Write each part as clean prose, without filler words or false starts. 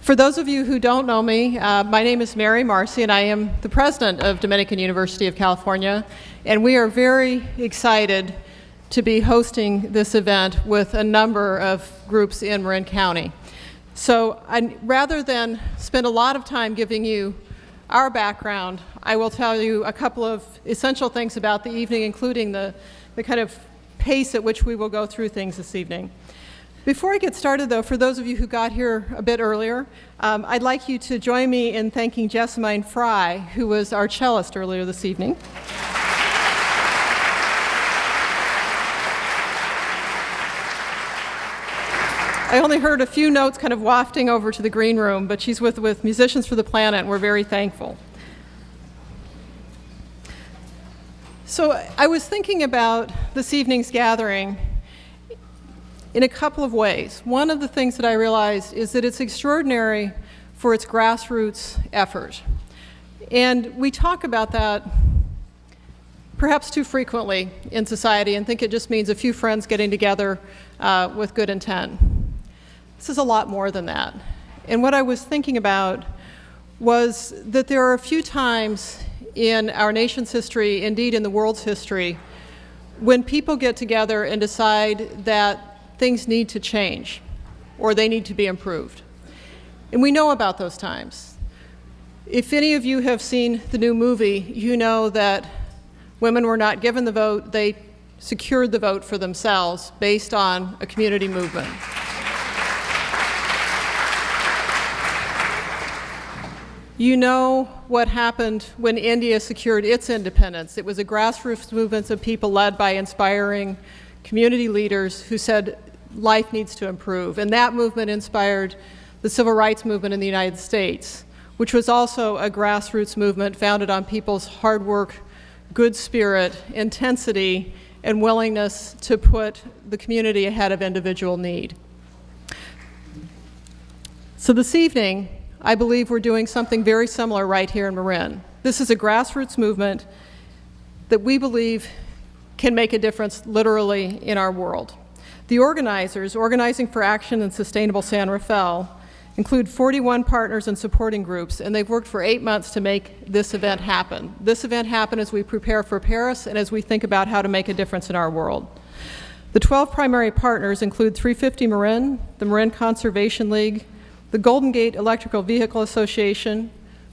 For those of you who don't know me, my name is Mary Marcy, and I am the president of Dominican University of California, and we are very excited to be hosting this event with a number of groups in Marin County. So rather than spend a lot of time giving you our background, I will tell you a couple of essential things about the evening, including the kind of pace at which we will go through things this evening. Before I get started, though, for those of you who got here a bit earlier, I'd like you to join me in thanking Jessamine Fry, who was our cellist earlier this evening. I only heard a few notes kind of wafting over to the green room, but she's with Musicians for the Planet, and we're very thankful. So I was thinking about this evening's gathering in a couple of ways. One of the things that I realized is that it's extraordinary for its grassroots effort. And we talk about that perhaps too frequently in society and think it just means a few friends getting together with good intent. This is a lot more than that. And what I was thinking about was that there are a few times in our nation's history, indeed in the world's history, when people get together and decide that things need to change or they need to be improved. And we know about those times. If any of you have seen the new movie, you know that women were not given the vote, they secured the vote for themselves based on a community movement. You know what happened when India secured its independence. It was a grassroots movement of people led by inspiring community leaders who said life needs to improve. And that movement inspired the civil rights movement in the United States, which was also a grassroots movement founded on people's hard work, good spirit, intensity, and willingness to put the community ahead of individual need. So this evening, I believe we're doing something very similar right here in Marin. This is a grassroots movement that we believe can make a difference literally in our world. The organizers, Organizing for Action and Sustainable San Rafael, include 41 partners and supporting groups, and they've worked for 8 months to make this event happen. This event happened as we prepare for Paris and as we think about how to make a difference in our world. The 12 primary partners include 350 Marin, the Marin Conservation League, the Golden Gate Electrical Vehicle Association,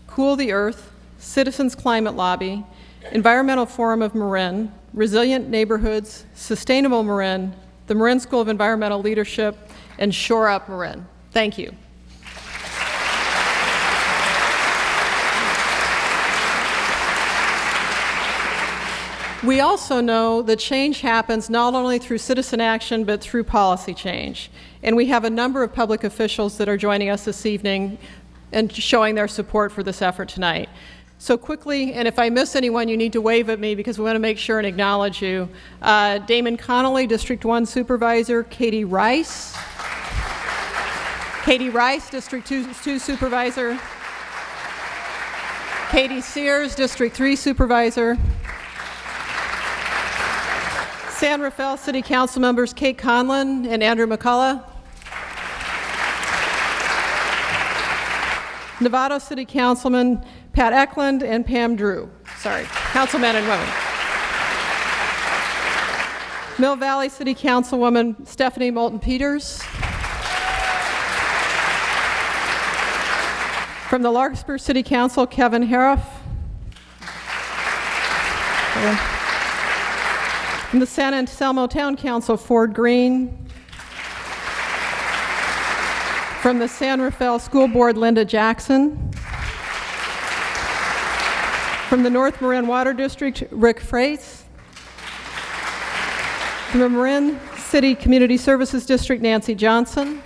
Cool the Earth, Citizens Climate Lobby, Environmental Forum of Marin, Resilient Neighborhoods, Sustainable Marin, the Marin School of Environmental Leadership, and Shore Up Marin. Thank you. We also know that change happens not only through citizen action, but through policy change. And we have a number of public officials that are joining us this evening and showing their support for this effort tonight. So quickly, and if I miss anyone, you need to wave at me because we want to make sure and acknowledge you. Damon Connolly, District 1 Supervisor. Katie Rice, District 2 Supervisor. Katie Sears, District 3 Supervisor. San Rafael City Council members Kate Conlon and Andrew McCullough. Novato City Councilman Pat Eklund and Pam Drew. Sorry, councilmen and women. Mill Valley City Councilwoman Stephanie Moulton Peters. From the Larkspur City Council, Kevin Hariff. From the San Anselmo Town Council, Ford Green. From the San Rafael School Board, Linda Jackson. From the North Marin Water District, Rick Freites. From the Marin City Community Services District, Nancy Johnson.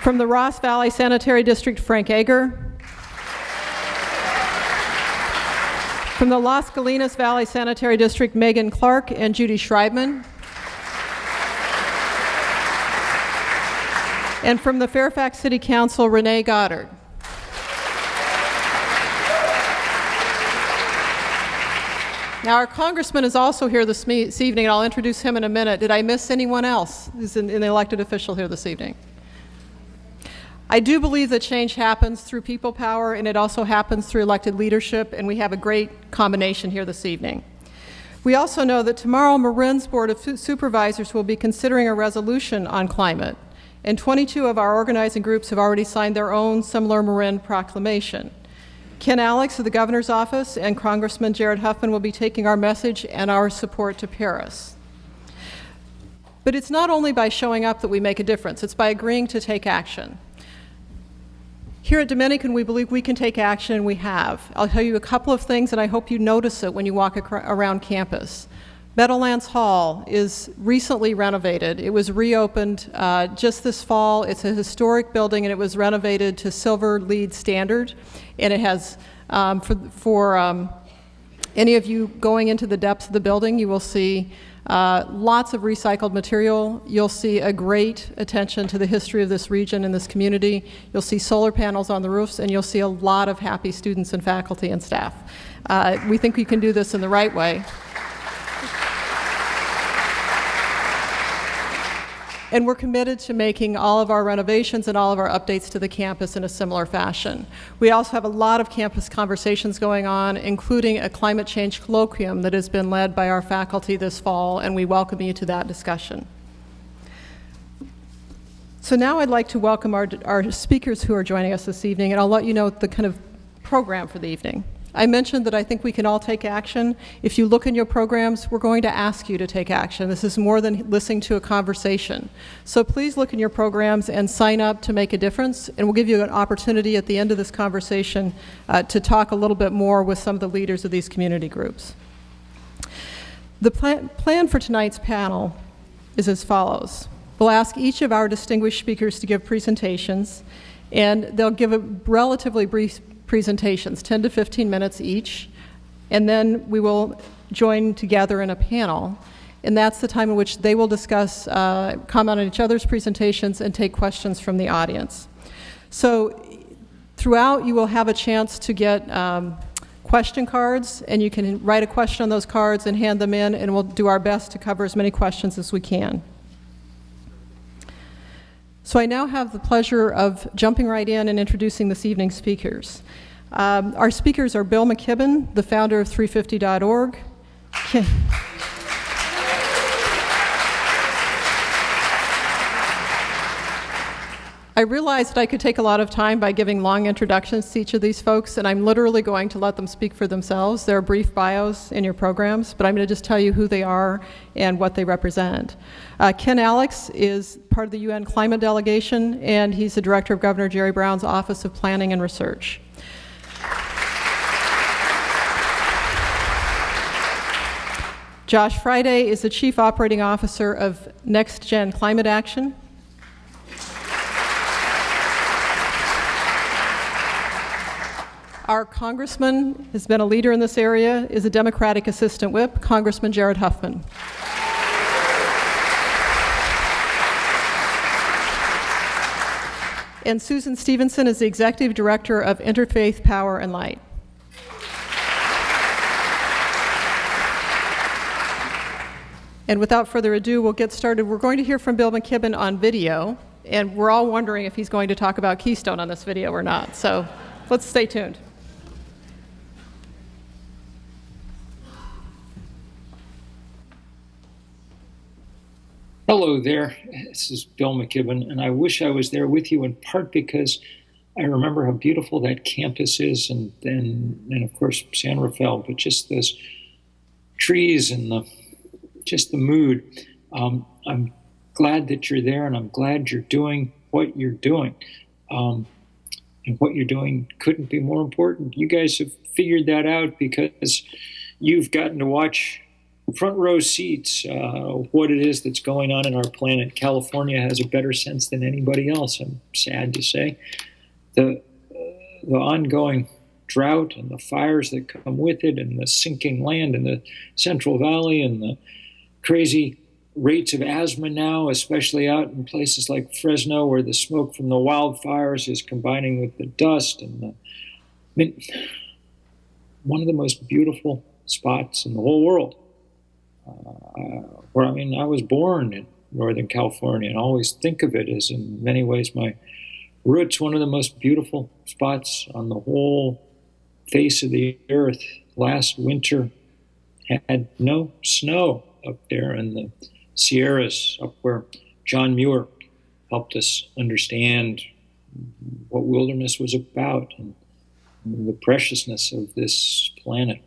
From the Ross Valley Sanitary District, Frank Ager. From the Las Galinas Valley Sanitary District, Megan Clark and Judy Schreibman. And from the Fairfax City Council, Renee Goddard. Now, our congressman is also here this evening, and I'll introduce him in a minute. Did I miss anyone else who's in the elected official here this evening? I do believe that change happens through people power, and it also happens through elected leadership, and we have a great combination here this evening. We also know that tomorrow Marin's Board of Supervisors will be considering a resolution on climate, and 22 of our organizing groups have already signed their own similar Marin proclamation. Ken Alex of the Governor's Office and Congressman Jared Huffman will be taking our message and our support to Paris. But it's not only by showing up that we make a difference, it's by agreeing to take action. Here at Dominican, we believe we can take action, and we have. I'll tell you a couple of things, and I hope you notice it when you walk around campus. Meadowlands Hall is recently renovated. It was reopened just this fall. It's a historic building, and it was renovated to Silver LEED standard. And it has, for any of you going into the depths of the building, you will see lots of recycled material. You'll see a great attention to the history of this region and this community. You'll see solar panels on the roofs, and you'll see a lot of happy students and faculty and staff. We think we can do this in the right way. And we're committed to making all of our renovations and all of our updates to the campus in a similar fashion. We also have a lot of campus conversations going on, including a climate change colloquium that has been led by our faculty this fall, and we welcome you to that discussion. So now I'd like to welcome our speakers who are joining us this evening, and I'll let you know the kind of program for the evening. I mentioned that I think we can all take action. If you look in your programs, we're going to ask you to take action. This is more than listening to a conversation. So please look in your programs and sign up to make a difference, and we'll give you an opportunity at the end of this conversation to talk a little bit more with some of the leaders of these community groups. The plan for tonight's panel is as follows. We'll ask each of our distinguished speakers to give presentations, and they'll give a relatively brief presentations, 10 to 15 minutes each, and then we will join together in a panel, and that's the time in which they will discuss, comment on each other's presentations, and take questions from the audience. So throughout, you will have a chance to get question cards, and you can write a question on those cards and hand them in, and we'll do our best to cover as many questions as we can. So I now have the pleasure of jumping right in and introducing this evening's speakers. Our speakers are Bill McKibben, the founder of 350.org. I realized I could take a lot of time by giving long introductions to each of these folks, and I'm literally going to let them speak for themselves. There are brief bios in your programs, but I'm going to just tell you who they are and what they represent. Ken Alex is part of the UN climate delegation, and he's the director of Governor Jerry Brown's Office of Planning and Research. Josh Friday is the chief operating officer of Next Gen Climate Action. Our congressman has been a leader in this area, is a Democratic Assistant Whip, Congressman Jared Huffman. And Susan Stevenson is the Executive Director of Interfaith Power and Light. And without further ado, we'll get started. We're going to hear from Bill McKibben on video, and we're all wondering if he's going to talk about Keystone on this video or not. So let's stay tuned. Hello there, this is Bill McKibben, and I wish I was there with you in part because I remember how beautiful that campus is and of course San Rafael, but just those trees and just the mood. I'm glad that you're there, and I'm glad you're doing what you're doing. And what you're doing couldn't be more important. You guys have figured that out because you've gotten to watch front row seats what it is that's going on in our planet. California has a better sense than anybody else, I'm sad to say. The ongoing drought and the fires that come with it, and the sinking land in the Central Valley, and the crazy rates of asthma now, especially out in places like Fresno, where the smoke from the wildfires is combining with the dust. And one of the most beautiful spots in the whole world. Where I mean, I was born in Northern California and always think of it as, in many ways, my roots. One of the most beautiful spots on the whole face of the earth. Last winter had no snow up there in the Sierras, up where John Muir helped us understand what wilderness was about and the preciousness of this planet.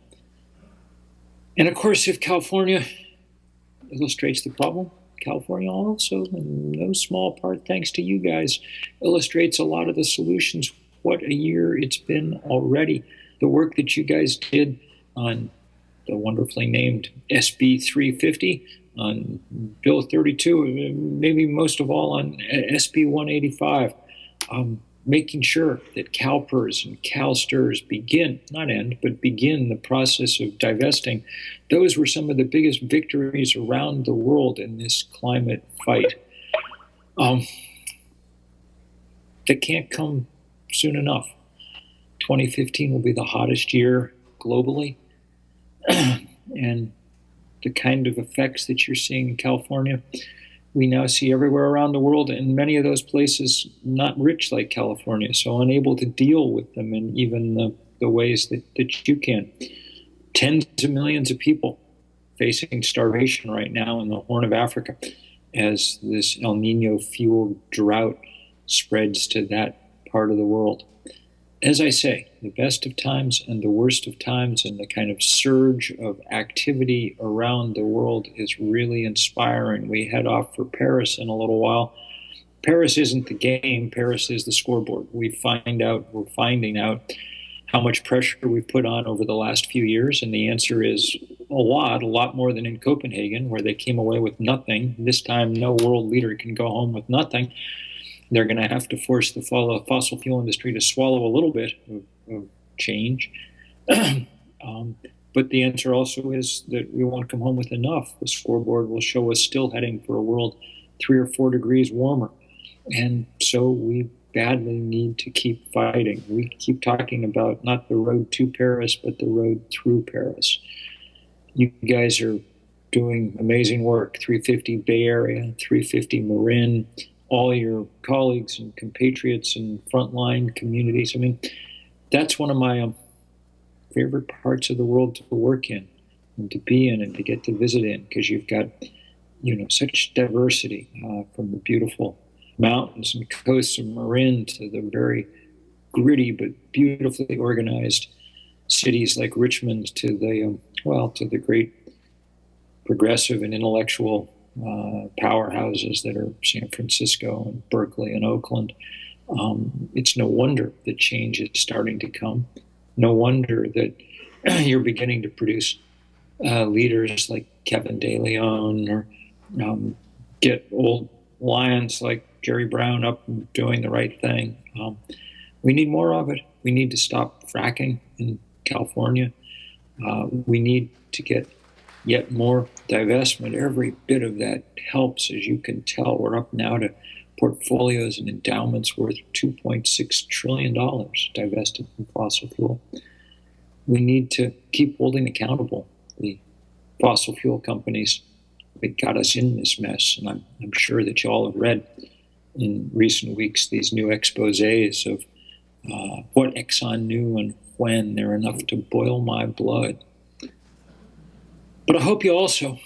And of course, if California illustrates the problem, California also, in no small part thanks to you guys, illustrates a lot of the solutions. What a year it's been already. The work that you guys did on the wonderfully named SB 350, on Bill 32, maybe most of all on SB 185, making sure that CalPERS and CalSTRS begin, not end, but begin the process of divesting. Those were some of the biggest victories around the world in this climate fight. That can't come soon enough. 2015 will be the hottest year globally. And the kind of effects that you're seeing in California, we now see everywhere around the world, and many of those places not rich like California, so unable to deal with them in even the ways that you can. Tens of millions of people facing starvation right now in the Horn of Africa as this El Nino-fueled drought spreads to that part of the world. As I say, the best of times and the worst of times, and the kind of surge of activity around the world is really inspiring. We head off for Paris in a little while. Paris isn't the game, Paris is the scoreboard. We're finding out how much pressure we've put on over the last few years, and the answer is a lot more than in Copenhagen, where they came away with nothing. This time, no world leader can go home with nothing. They're going to have to force the fossil fuel industry to swallow a little bit of change. But the answer also is that we won't come home with enough. The scoreboard will show us still heading for a world 3 or 4 degrees warmer. And so we badly need to keep fighting. We keep talking about not the road to Paris, but the road through Paris. You guys are doing amazing work. 350 Bay Area, 350 Marin, all your colleagues and compatriots and frontline communities. I mean, that's one of my favorite parts of the world to work in and to be in and to get to visit in, because you've got, such diversity from the beautiful mountains and coasts of Marin to the very gritty but beautifully organized cities like Richmond, to the great progressive and intellectual powerhouses that are San Francisco and Berkeley and Oakland. It's no wonder that change is starting to come. No wonder that you're beginning to produce leaders like Kevin De Leon, or get old lions like Jerry Brown up and doing the right thing. We need more of it. We need to stop fracking in California. We need to get yet more divestment. Every bit of that helps, as you can tell. We're up now to portfolios and endowments worth $2.6 trillion divested from fossil fuel. We need to keep holding accountable the fossil fuel companies that got us in this mess. And I'm sure that you all have read in recent weeks these new exposés of what Exxon knew and when. They're enough to boil my blood. But I hope you also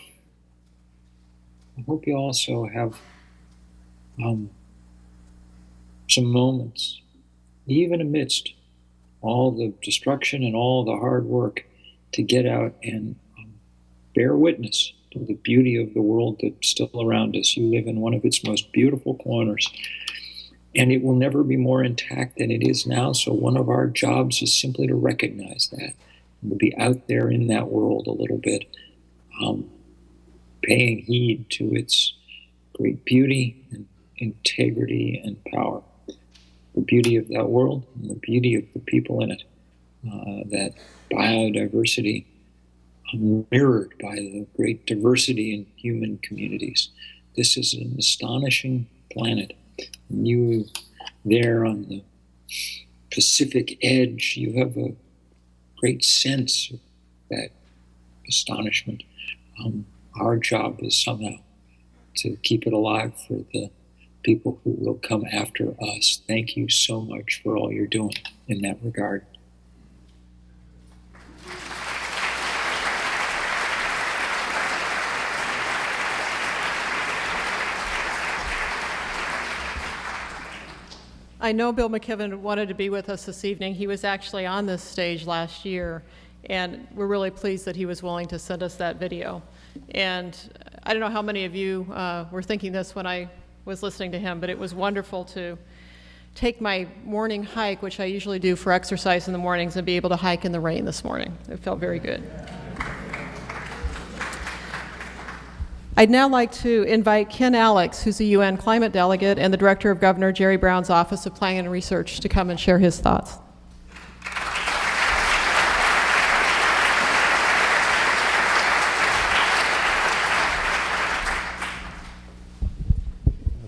have some moments, even amidst all the destruction and all the hard work, to get out and bear witness to the beauty of the world that's still around us. You live in one of its most beautiful corners, and it will never be more intact than it is now. So one of our jobs is simply to recognize that, and to be out there in that world a little bit, paying heed to its great beauty and integrity and power. The beauty of that world and the beauty of the people in it. That biodiversity mirrored by the great diversity in human communities. This is an astonishing planet. And you there on the Pacific edge, you have a great sense of that astonishment. Our job is somehow to keep it alive for the people who will come after us. Thank you so much for all you're doing in that regard. I know Bill McKibben wanted to be with us this evening. He was actually on this stage last year, and we're really pleased that he was willing to send us that video. And I don't know how many of you were thinking this when I was listening to him, but it was wonderful to take my morning hike, which I usually do for exercise in the mornings, and be able to hike in the rain this morning. It felt very good. I'd now like to invite Ken Alex, who's a UN climate delegate and the director of Governor Jerry Brown's Office of Planning and Research, to come and share his thoughts.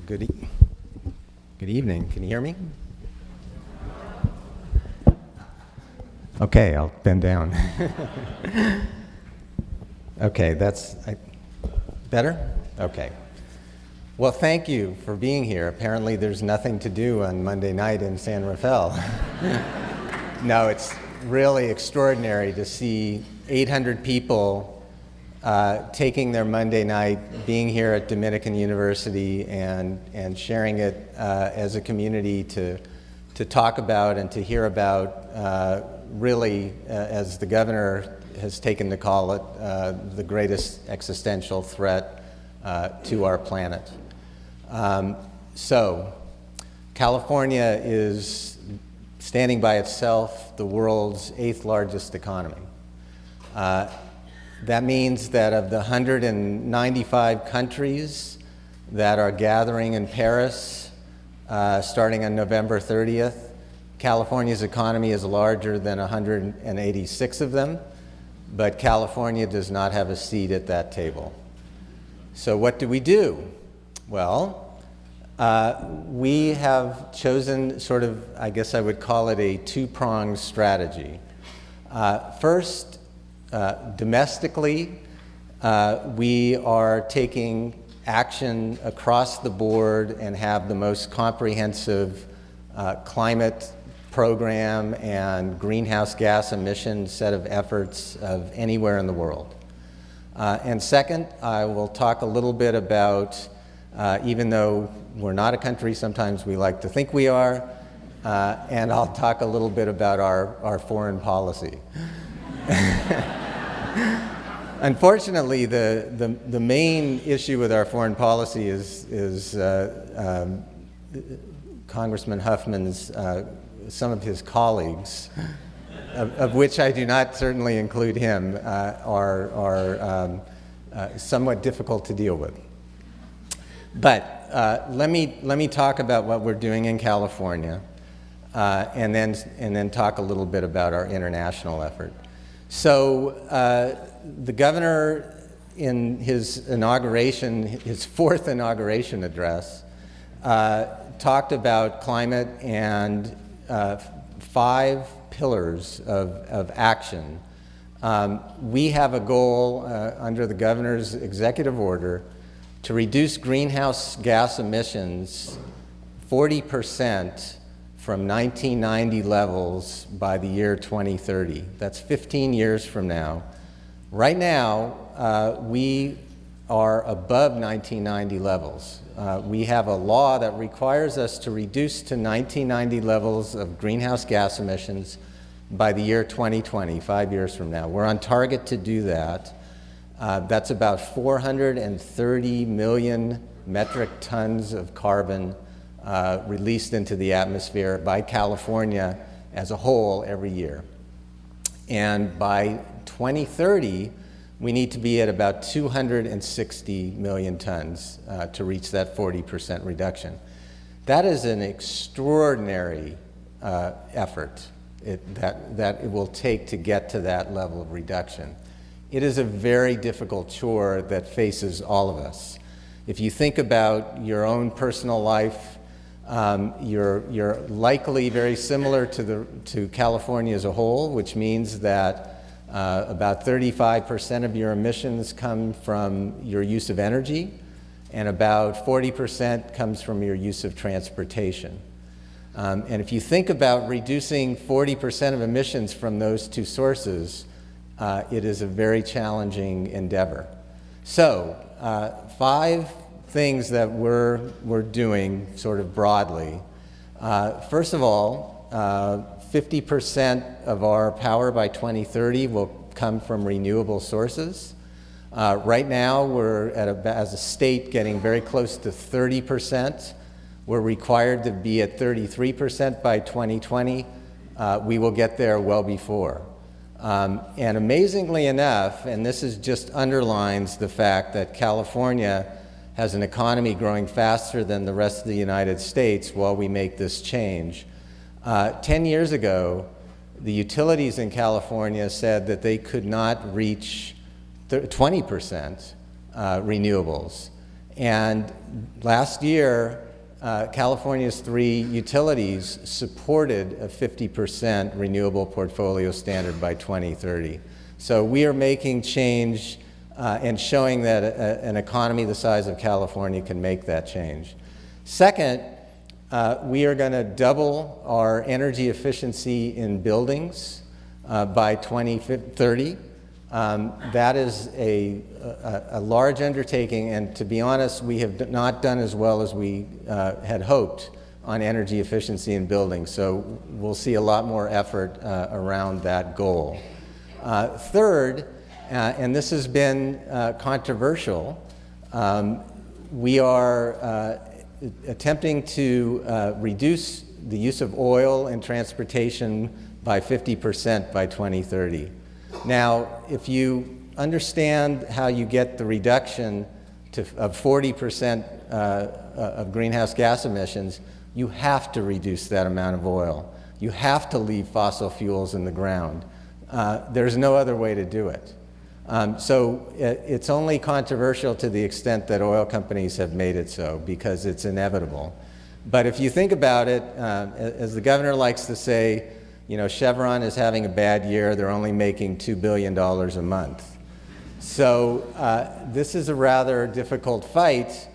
Good evening. Can you hear me? Okay, I'll bend down. Okay, that's better? Okay. Well, thank you for being here. Apparently there's nothing to do on Monday night in San Rafael. No, it's really extraordinary to see 800 people taking their Monday night, being here at Dominican University and sharing it as a community to talk about and to hear about really, as the governor has taken to call it, the greatest existential threat to our planet. So, California is standing by itself the world's 8th largest economy. That means that of the 195 countries that are gathering in Paris starting on November 30th, California's economy is larger than 186 of them, but California does not have a seat at that table. So what do? Well, we have chosen sort of, I guess I would call it a two-pronged strategy. First, domestically, we are taking action across the board and have the most comprehensive climate program and greenhouse gas emission set of efforts of anywhere in the world. And second, I will talk a little bit about, even though we're not a country, sometimes we like to think we are, and I'll talk a little bit about our foreign policy. Unfortunately, the main issue with our foreign policy is Congressman Huffman's, some of his colleagues, of which I do not certainly include him, are somewhat difficult to deal with. But let me talk about what we're doing in California, and then talk a little bit about our international effort. So the governor, in his inauguration, his 4th inauguration address, talked about climate and 5 pillars of action. We have a goal under the governor's executive order to reduce greenhouse gas emissions 40% from 1990 levels by the year 2030. That's 15 years from now. Right now, we are above 1990 levels. We have a law that requires us to reduce to 1990 levels of greenhouse gas emissions by the year 2020, 5 years from now. We're on target to do that. That's about 430 million metric tons of carbon released into the atmosphere by California as a whole every year. And by 2030, we need to be at about 260 million tons to reach that 40% reduction. That is an extraordinary effort that it will take to get to that level of reduction. It is a very difficult chore that faces all of us. If you think about your own personal life, you're likely very similar to California as a whole, which means that About 35% of your emissions come from your use of energy, and about 40% comes from your use of transportation. And if you think about reducing 40% of emissions from those two sources, it is a very challenging endeavor. So, 5 things that we're doing sort of broadly. First of all, 50% of our power by 2030 will come from renewable sources. Right now, we're as a state getting very close to 30%. We're required to be at 33% by 2020. We will get there well before. And amazingly enough, and this just underlines the fact that California has an economy growing faster than the rest of the United States while we make this change. 10 years ago, the utilities in California said that they could not reach 20% renewables. And last year, California's 3 utilities supported a 50% renewable portfolio standard by 2030. So we are making change and showing that an economy the size of California can make that change. Second, we are going to double our energy efficiency in buildings by 2030. That is a large undertaking, and to be honest, we have not done as well as we had hoped on energy efficiency in buildings, so we'll see a lot more effort around that goal. Third, and this has been controversial, we are attempting to reduce the use of oil in transportation by 50% by 2030. Now, if you understand how you get the reduction of 40% of greenhouse gas emissions, you have to reduce that amount of oil. You have to leave fossil fuels in the ground. There's no other way to do it. So it's only controversial to the extent that oil companies have made it so, because it's inevitable. But if you think about it, as the governor likes to say, you know, Chevron is having a bad year. They're only making $2 billion a month. So this is a rather difficult fight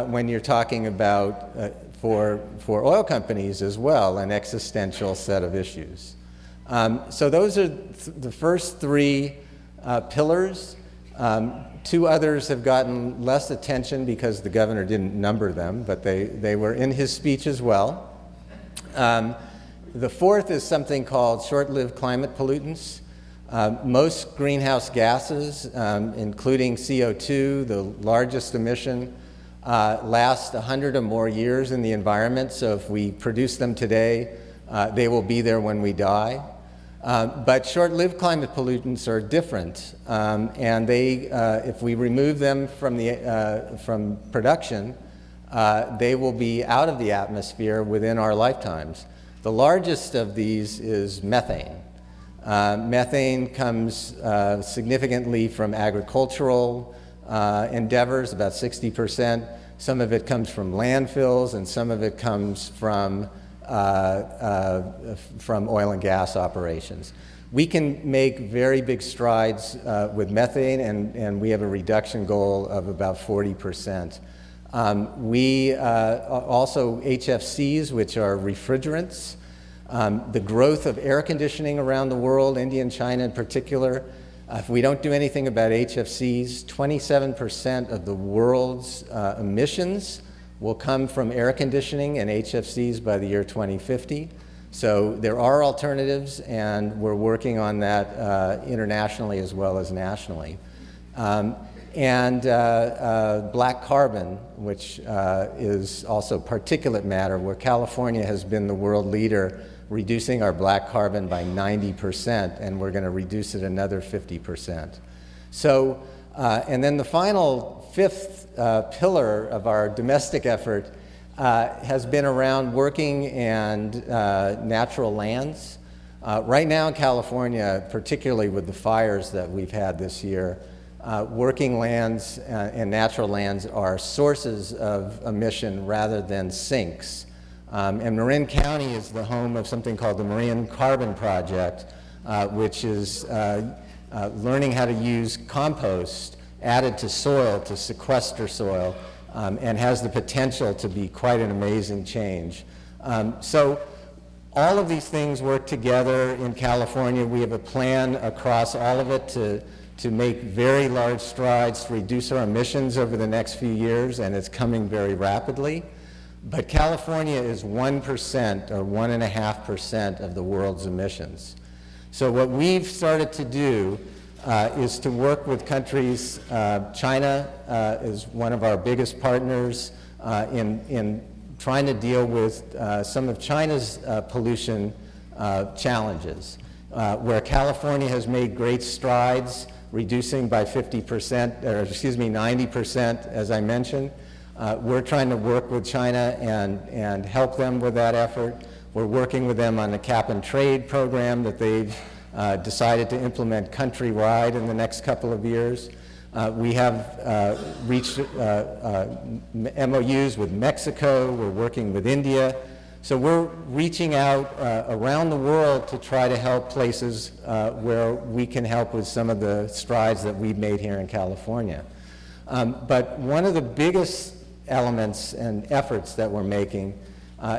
when you're talking about, for oil companies as well, an existential set of issues. So those are the first 3 pillars. 2 others have gotten less attention because the governor didn't number them, but they were in his speech as well. The 4th is something called short-lived climate pollutants. Most greenhouse gases, including CO2, the largest emission, last 100 or more years in the environment. So if we produce them today, they will be there when we die. But short-lived climate pollutants are different, and they, if we remove them from production, they will be out of the atmosphere within our lifetimes. The largest of these is methane. Methane comes significantly from agricultural endeavors, about 60%. Some of it comes from landfills, and some of it comes from oil and gas operations. We can make very big strides with methane, and we have a reduction goal of about 40%. We also HFCs, which are refrigerants. The growth of air conditioning around the world, India and China in particular, if we don't do anything about HFCs, 27% of the world's emissions will come from air conditioning and HFCs by the year 2050. So there are alternatives, and we're working on that internationally as well as nationally. And black carbon, which is also particulate matter, where California has been the world leader, reducing our black carbon by 90%, and we're going to reduce it another 50%. So, and then the final 5th pillar of our domestic effort has been around working and natural lands. Right now in California, particularly with the fires that we've had this year, working lands and natural lands are sources of emission rather than sinks. And Marin County is the home of something called the Marin Carbon Project, which is learning how to use compost added to soil to sequester soil, and has the potential to be quite an amazing change. So all of these things work together in California. We have a plan across all of it to make very large strides to reduce our emissions over the next few years, and it's coming very rapidly. But California is 1% or 1.5% of the world's emissions. So what we've started to do is to work with countries. China is one of our biggest partners in trying to deal with some of China's pollution challenges, where California has made great strides, reducing by 50%, or excuse me, 90%, as I mentioned. We're trying to work with China and help them with that effort. We're working with them on a cap and trade program that they've decided to implement countrywide in the next couple of years. We have reached MOUs with Mexico. We're working with India. So we're reaching out around the world to try to help places where we can help with some of the strides that we've made here in California. But one of the biggest elements and efforts that we're making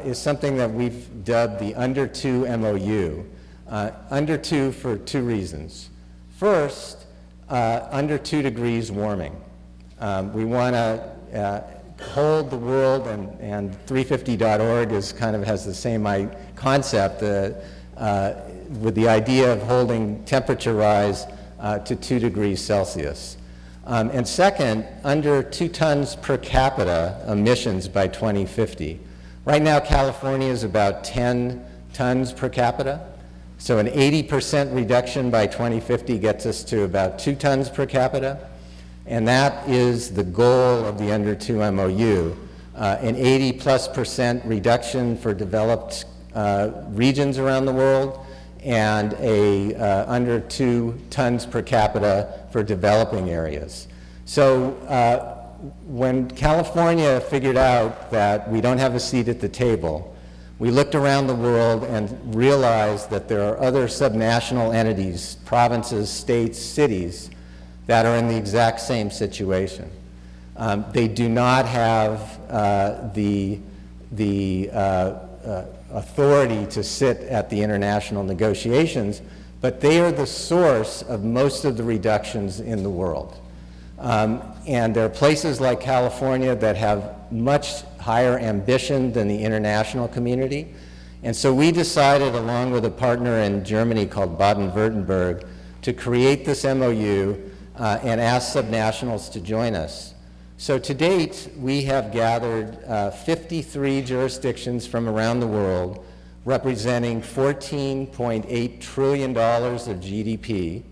is something that we've dubbed the Under 2 MOU. Under 2 for two reasons. First, under 2 degrees warming. We want to hold the world, and 350.org is kind of has the same concept with the idea of holding temperature rise to 2 degrees Celsius. And second, under 2 tons per capita emissions by 2050. Right now, California is about 10 tons per capita. So an 80% reduction by 2050 gets us to about 2 tons per capita. And that is the goal of the Under 2 MOU. An 80+% reduction for developed regions around the world, and a under 2 tons per capita for developing areas. So when California figured out that we don't have a seat at the table, we looked around the world and realized that there are other subnational entities, provinces, states, cities, that are in the exact same situation. They do not have the authority to sit at the international negotiations, but they are the source of most of the reductions in the world. And there are places like California that have much higher ambition than the international community. And so we decided, along with a partner in Germany called Baden-Württemberg, to create this MOU and ask subnationals to join us. So to date, we have gathered 53 jurisdictions from around the world, representing $14.8 trillion of GDP,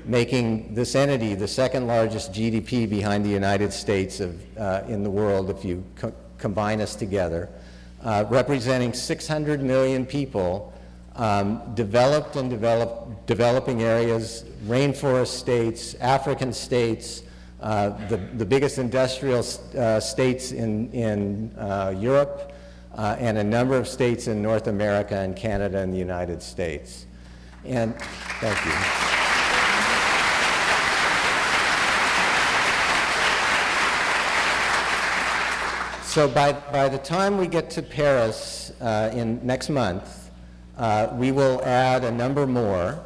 making this entity the second largest GDP behind the United States in the world if you combine us together, representing 600 million people, developed and developing areas, rainforest states, African states, the biggest industrial states in Europe, and a number of states in North America and Canada and the United States. And thank you. So by the time we get to Paris in next month, we will add a number more,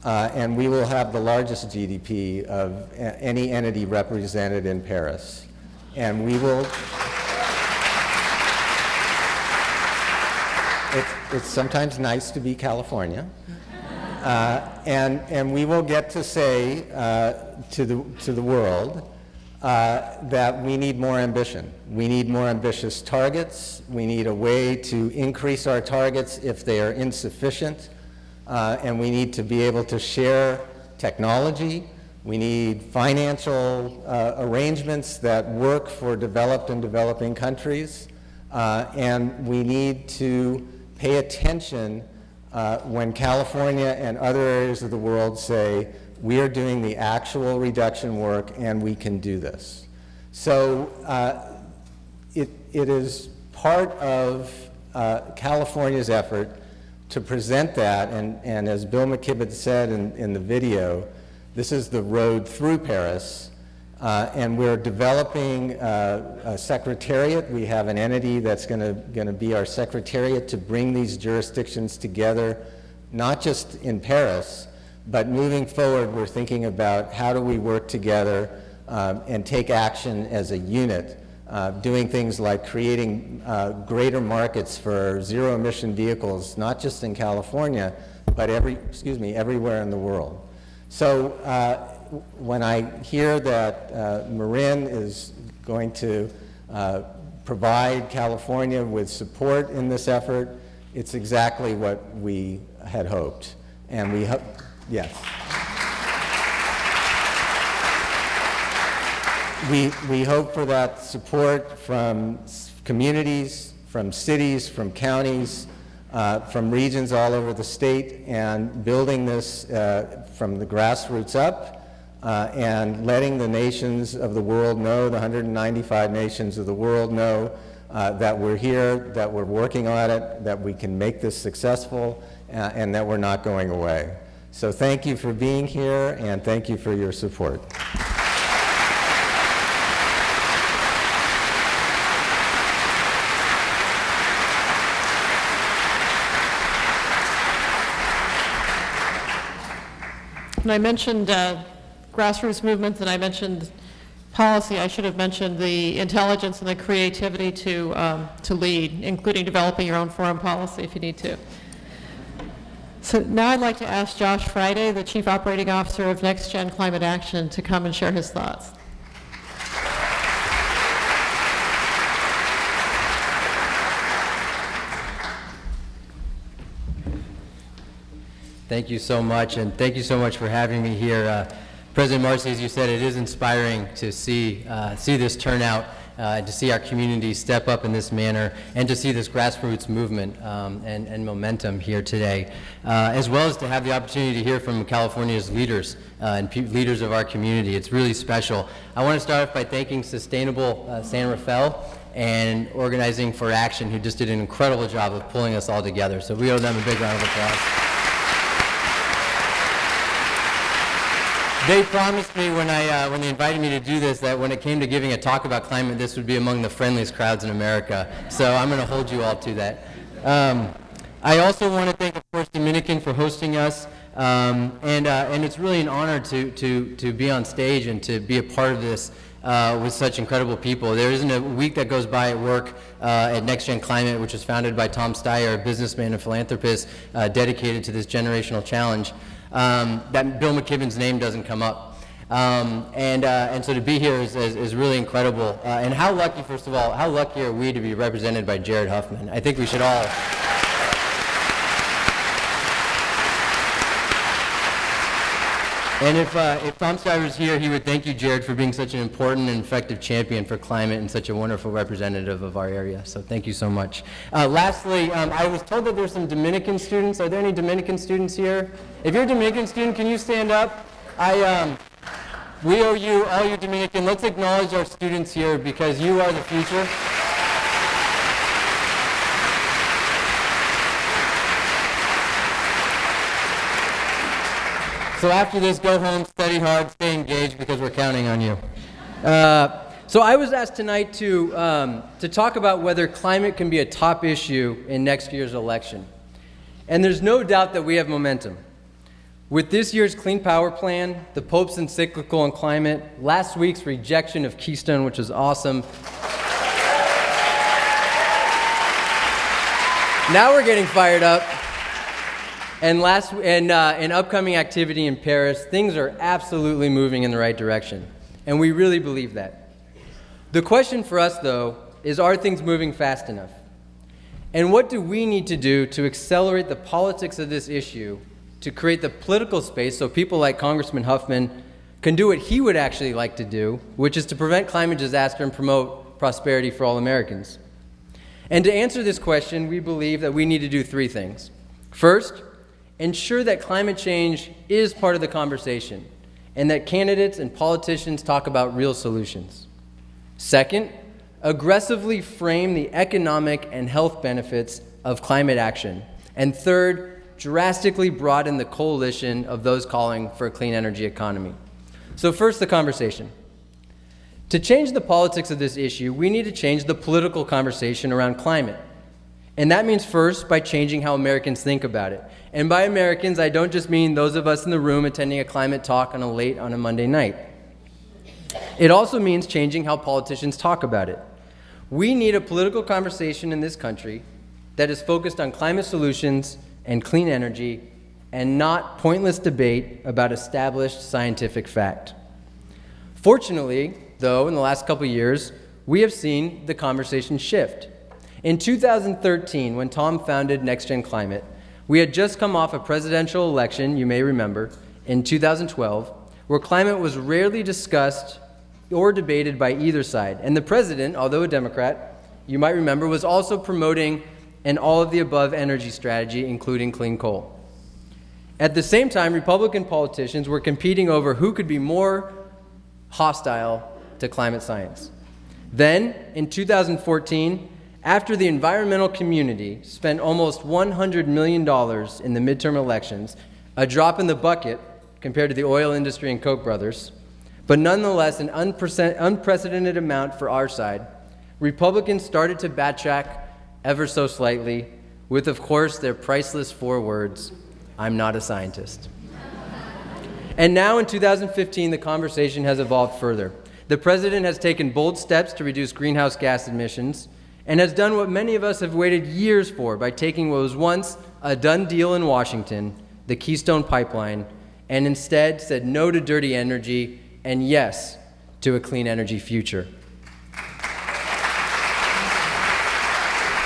and we will have the largest GDP of any entity represented in Paris. And we will, it's sometimes nice to be California, and we will get to say to the world that we need more ambition. We need more ambitious targets. We need a way to increase our targets if they are insufficient. And we need to be able to share technology. We need financial arrangements that work for developed and developing countries. And we need to pay attention when California and other areas of the world say, we are doing the actual reduction work and we can do this. So it is part of California's effort to present that, and as Bill McKibben said in the video, This is the road through Paris. And we're developing a secretariat. We have an entity that's going to be our secretariat to bring these jurisdictions together, not just in Paris, but moving forward, we're thinking about how do we work together and take action as a unit, doing things like creating greater markets for zero-emission vehicles, not just in California, but everywhere in the world. So when I hear that Marin is going to provide California with support in this effort, it's exactly what we had hoped. And we hope, yes. We hope for that support from communities, from cities, from counties, from regions all over the state, and building this from the grassroots up, and letting the nations of the world know, the 195 nations of the world know that we're here, that we're working on it, that we can make this successful, and that we're not going away. So thank you for being here, and thank you for your support. When I mentioned grassroots movements and I mentioned policy, I should have mentioned the intelligence and the creativity to lead, including developing your own foreign policy if you need to. So now I'd like to ask Josh Friday, the Chief Operating Officer of Next Gen Climate Action, to come and share his thoughts. Thank you so much, and thank you so much for having me here. President Marcy, as you said, it is inspiring to see this turnout, to see our community step up in this manner, and to see this grassroots movement and momentum here today, as well as to have the opportunity to hear from California's leaders and leaders of our community. It's really special. I want to start off by thanking Sustainable San Rafael and Organizing for Action, who just did an incredible job of pulling us all together. So we owe them a big round of applause. They promised me when they invited me to do this that when it came to giving a talk about climate, this would be among the friendliest crowds in America. So I'm going to hold you all to that. I also want to thank, of course, Dominican for hosting us, and it's really an honor to be on stage and to be a part of this with such incredible people. There isn't a week that goes by at work at Next Gen Climate, which was founded by Tom Steyer, a businessman and philanthropist dedicated to this generational challenge, that Bill McKibben's name doesn't come up. And so to be here is really incredible. And how lucky, first of all, how lucky are we to be represented by Jared Huffman? I think we should all. And if Tom Steyer was here, he would thank you, Jared, for being such an important and effective champion for climate and such a wonderful representative of our area. So thank you so much. Lastly, I was told that there's some Dominican students. Are there any Dominican students here? If you're a Dominican student, can you stand up? We owe you, all you Dominican. Let's acknowledge our students here because you are the future. So after this, go home, study hard, stay engaged because we're counting on you. So I was asked tonight to talk about whether climate can be a top issue in next year's election. And there's no doubt that we have momentum. With this year's Clean Power Plan, the Pope's encyclical on climate, last week's rejection of Keystone, which was awesome. Now we're getting fired up. And upcoming activity in Paris, things are absolutely moving in the right direction. And we really believe that. The question for us, though, is are things moving fast enough? And what do we need to do to accelerate the politics of this issue to create the political space so people like Congressman Huffman can do what he would actually like to do, which is to prevent climate disaster and promote prosperity for all Americans? And to answer this question, we believe that we need to do three things. First, ensure that climate change is part of the conversation and that candidates and politicians talk about real solutions. Second, aggressively frame the economic and health benefits of climate action. And third, drastically broaden the coalition of those calling for a clean energy economy. So first, the conversation. To change the politics of this issue, we need to change the political conversation around climate. And that means first by changing how Americans think about it. And by Americans, I don't just mean those of us in the room attending a climate talk on a Monday night. It also means changing how politicians talk about it. We need a political conversation in this country that is focused on climate solutions and clean energy and not pointless debate about established scientific fact. Fortunately, though, in the last couple of years, we have seen the conversation shift. In 2013, when Tom founded NextGen Climate, we had just come off a presidential election, you may remember, in 2012, where climate was rarely discussed or debated by either side. And the president, although a Democrat, you might remember, was also promoting an all-of-the-above energy strategy, including clean coal. At the same time, Republican politicians were competing over who could be more hostile to climate science. Then, in 2014, after the environmental community spent almost $100 million in the midterm elections, a drop in the bucket compared to the oil industry and Koch brothers, but nonetheless an unprecedented amount for our side, Republicans started to backtrack ever so slightly with, of course, their priceless 4 words, "I'm not a scientist." And now in 2015, the conversation has evolved further. The president has taken bold steps to reduce greenhouse gas emissions and has done what many of us have waited years for by taking what was once a done deal in Washington, the Keystone Pipeline, and instead said no to dirty energy and yes to a clean energy future.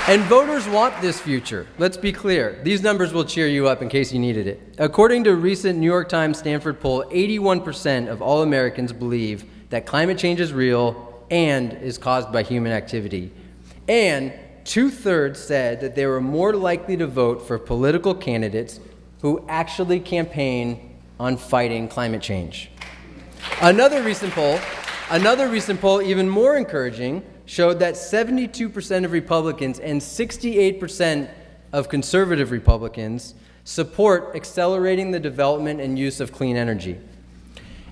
And voters want this future. Let's be clear. These numbers will cheer you up in case you needed it. According to a recent New York Times Stanford poll, 81% of all Americans believe that climate change is real and is caused by human activity. And 2/3 said that they were more likely to vote for political candidates who actually campaign on fighting climate change. Another recent poll, even more encouraging, showed that 72% of Republicans and 68% of conservative Republicans support accelerating the development and use of clean energy.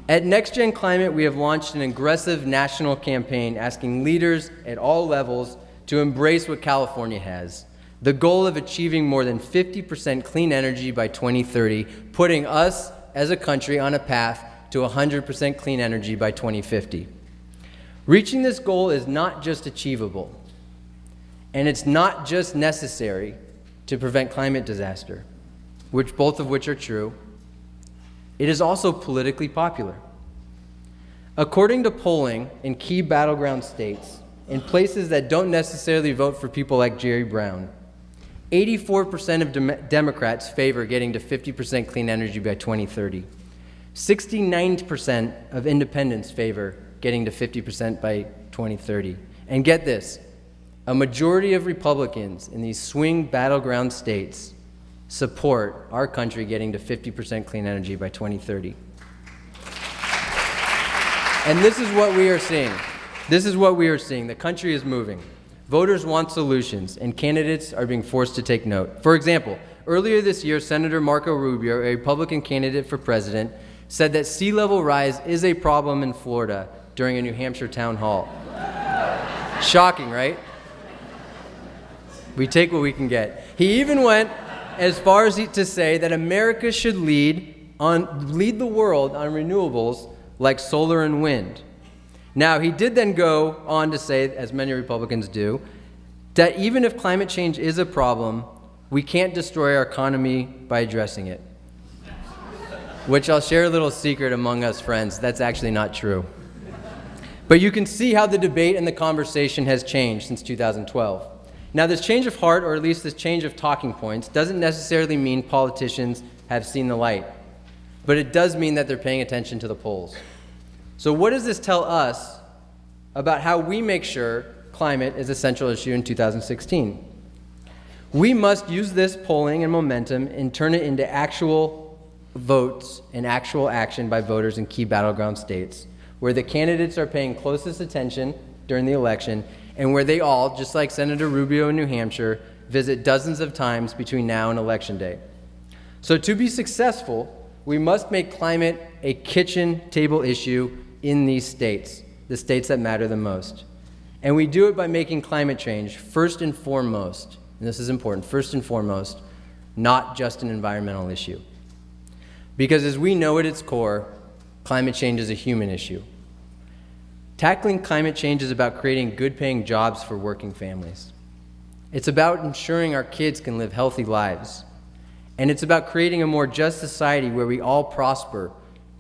At NextGen Climate, we have launched an aggressive national campaign asking leaders at all levels to embrace what California has, the goal of achieving more than 50% clean energy by 2030, putting us as a country on a path to 100% clean energy by 2050. Reaching this goal is not just achievable, and it's not just necessary to prevent climate disaster, both of which are true. It is also politically popular. According to polling in key battleground states, in places that don't necessarily vote for people like Jerry Brown, 84% of Democrats favor getting to 50% clean energy by 2030. 69% of independents favor getting to 50% by 2030. And get this, a majority of Republicans in these swing battleground states support our country getting to 50% clean energy by 2030. And this is what we are seeing. The country is moving. Voters want solutions, and candidates are being forced to take note. For example, earlier this year, Senator Marco Rubio, a Republican candidate for president, said that sea level rise is a problem in Florida during a New Hampshire town hall. Shocking, right? We take what we can get. He even went as far as to say that America should lead the world on renewables like solar and wind. Now, he did then go on to say, as many Republicans do, that even if climate change is a problem, we can't destroy our economy by addressing it. Which I'll share a little secret among us friends, that's actually not true. But you can see how the debate and the conversation has changed since 2012. Now, this change of heart, or at least this change of talking points, doesn't necessarily mean politicians have seen the light, but it does mean that they're paying attention to the polls. So what does this tell us about how we make sure climate is a central issue in 2016? We must use this polling and momentum and turn it into actual votes and actual action by voters in key battleground states, where the candidates are paying closest attention during the election, and where they all, just like Senator Rubio in New Hampshire, visit dozens of times between now and Election Day. So to be successful, we must make climate a kitchen table issue in these states, the states that matter the most. And we do it by making climate change first and foremost, and this is important, first and foremost, not just an environmental issue. Because as we know at its core, climate change is a human issue. Tackling climate change is about creating good-paying jobs for working families. It's about ensuring our kids can live healthy lives. And it's about creating a more just society where we all prosper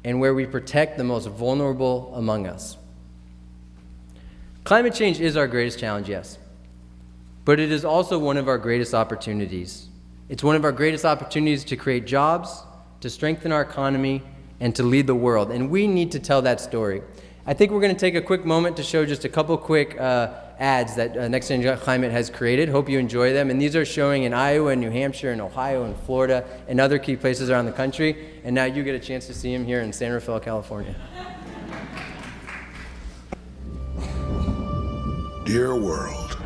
and where we protect the most vulnerable among us. Climate change is our greatest challenge, yes, but it is also one of our greatest opportunities. It's one of our greatest opportunities to create jobs, to strengthen our economy, and to lead the world, and we need to tell that story. I think we're going to take a quick moment to show just a couple quick ads that Next Gen Climate has created. Hope you enjoy them, and these are showing in Iowa and New Hampshire and Ohio and Florida and other key places around the country, and now you get a chance to see them here in San Rafael, California. Dear world,